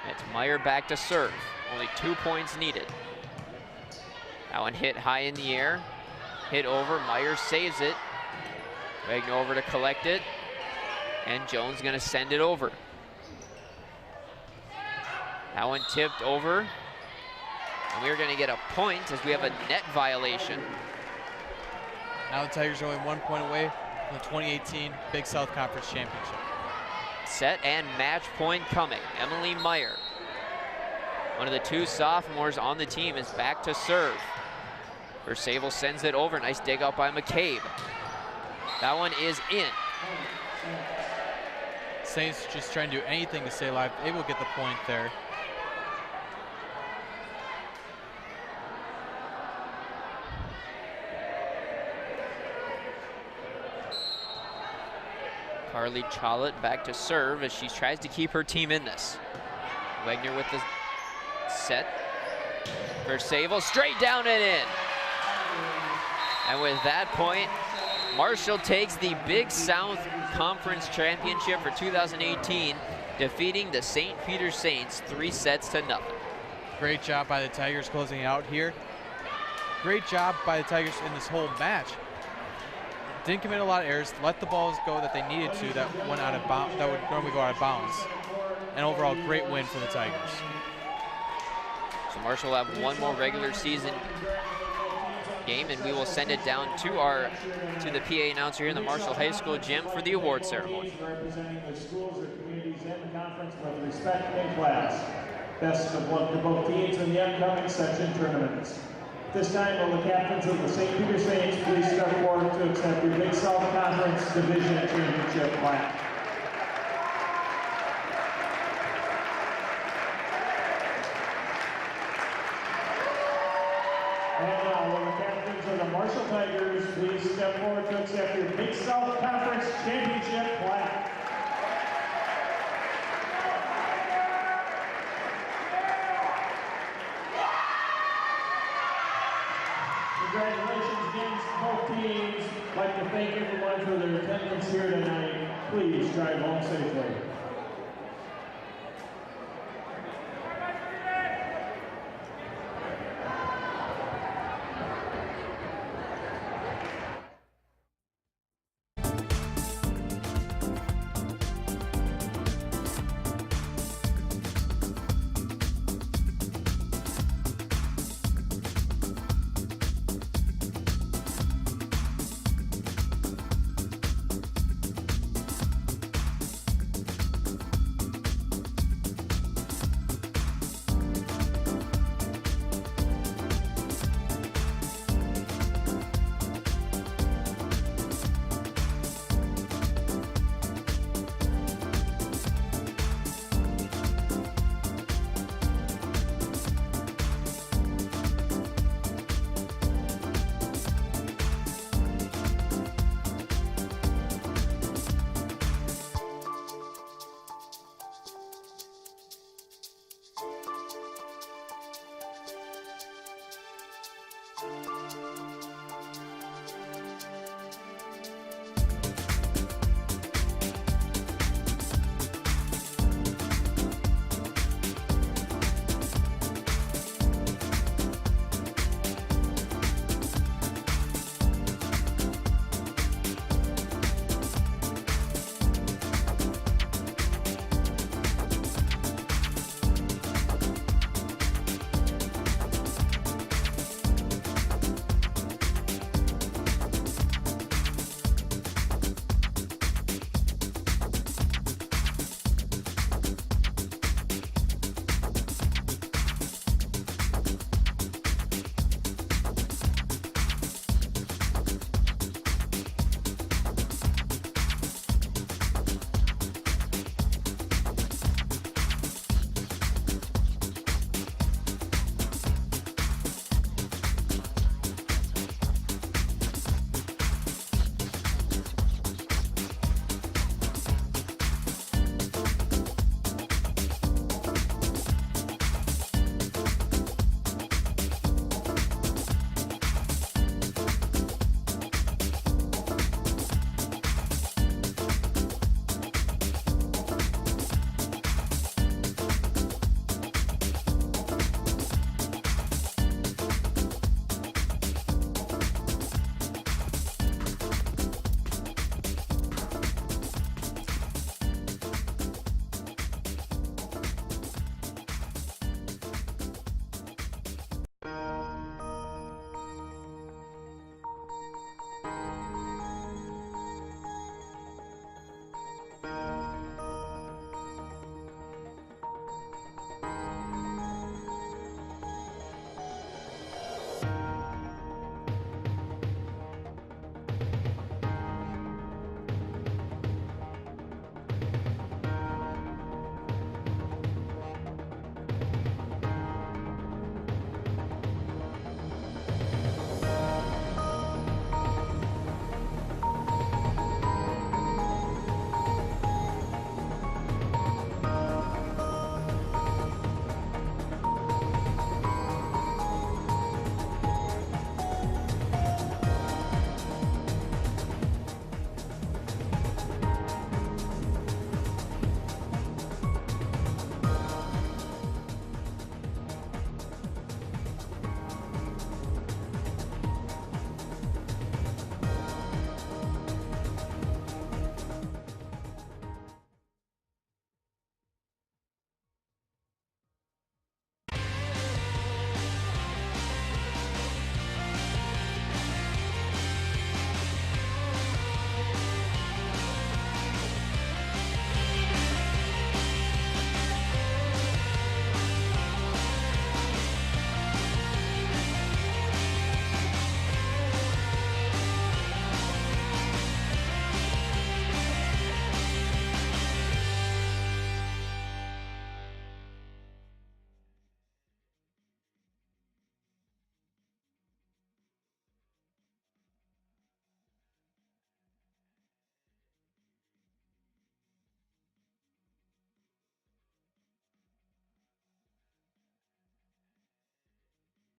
It's Meyer back to serve. Only 2 points needed. That one hit high in the air. Hit over. Meyer saves it. Wagner over to collect it. And Jones gonna send it over. That one tipped over. And we're gonna get a point as we have a net violation.
Now the Tigers are only 1 point away from the 2018 Big South Conference Championship.
Set and match point coming. Emily Meyer, one of the two sophomores on the team, is back to serve. Versable sends it over. Nice dig out by McCabe. That one is in.
Saints just trying to do anything to stay alive. Able to get the point there.
Carly Chollet back to serve as she tries to keep her team in this. Wagner with the set. Versable straight down and in. And with that point, Marshall takes the Big South Conference Championship for 2018, defeating the St. Peter Saints 3-0.
Great job by the Tigers closing out here. Great job by the Tigers in this whole match. Didn't commit a lot of errors, let the balls go that they needed to that went out of bounds, that would normally go out of bounds. And overall, great win for the Tigers.
So Marshall will have one more regular season game, and we will send it down to the PA announcer here in the Marshall High School gym for the award ceremony.
Representing the schools, the communities, and the conference with respect and class. Best of luck to both teams in the upcoming section tournaments. This time, will the captains of the St. Peter Saints please step forward to accept your Big South Conference Division Championship plaque. And now, will the captains of the Marshall Tigers please step forward to accept your Big South Conference Championship plaque. Congratulations again to both teams. I'd like to thank everyone for their attendance here tonight. Please drive home safely.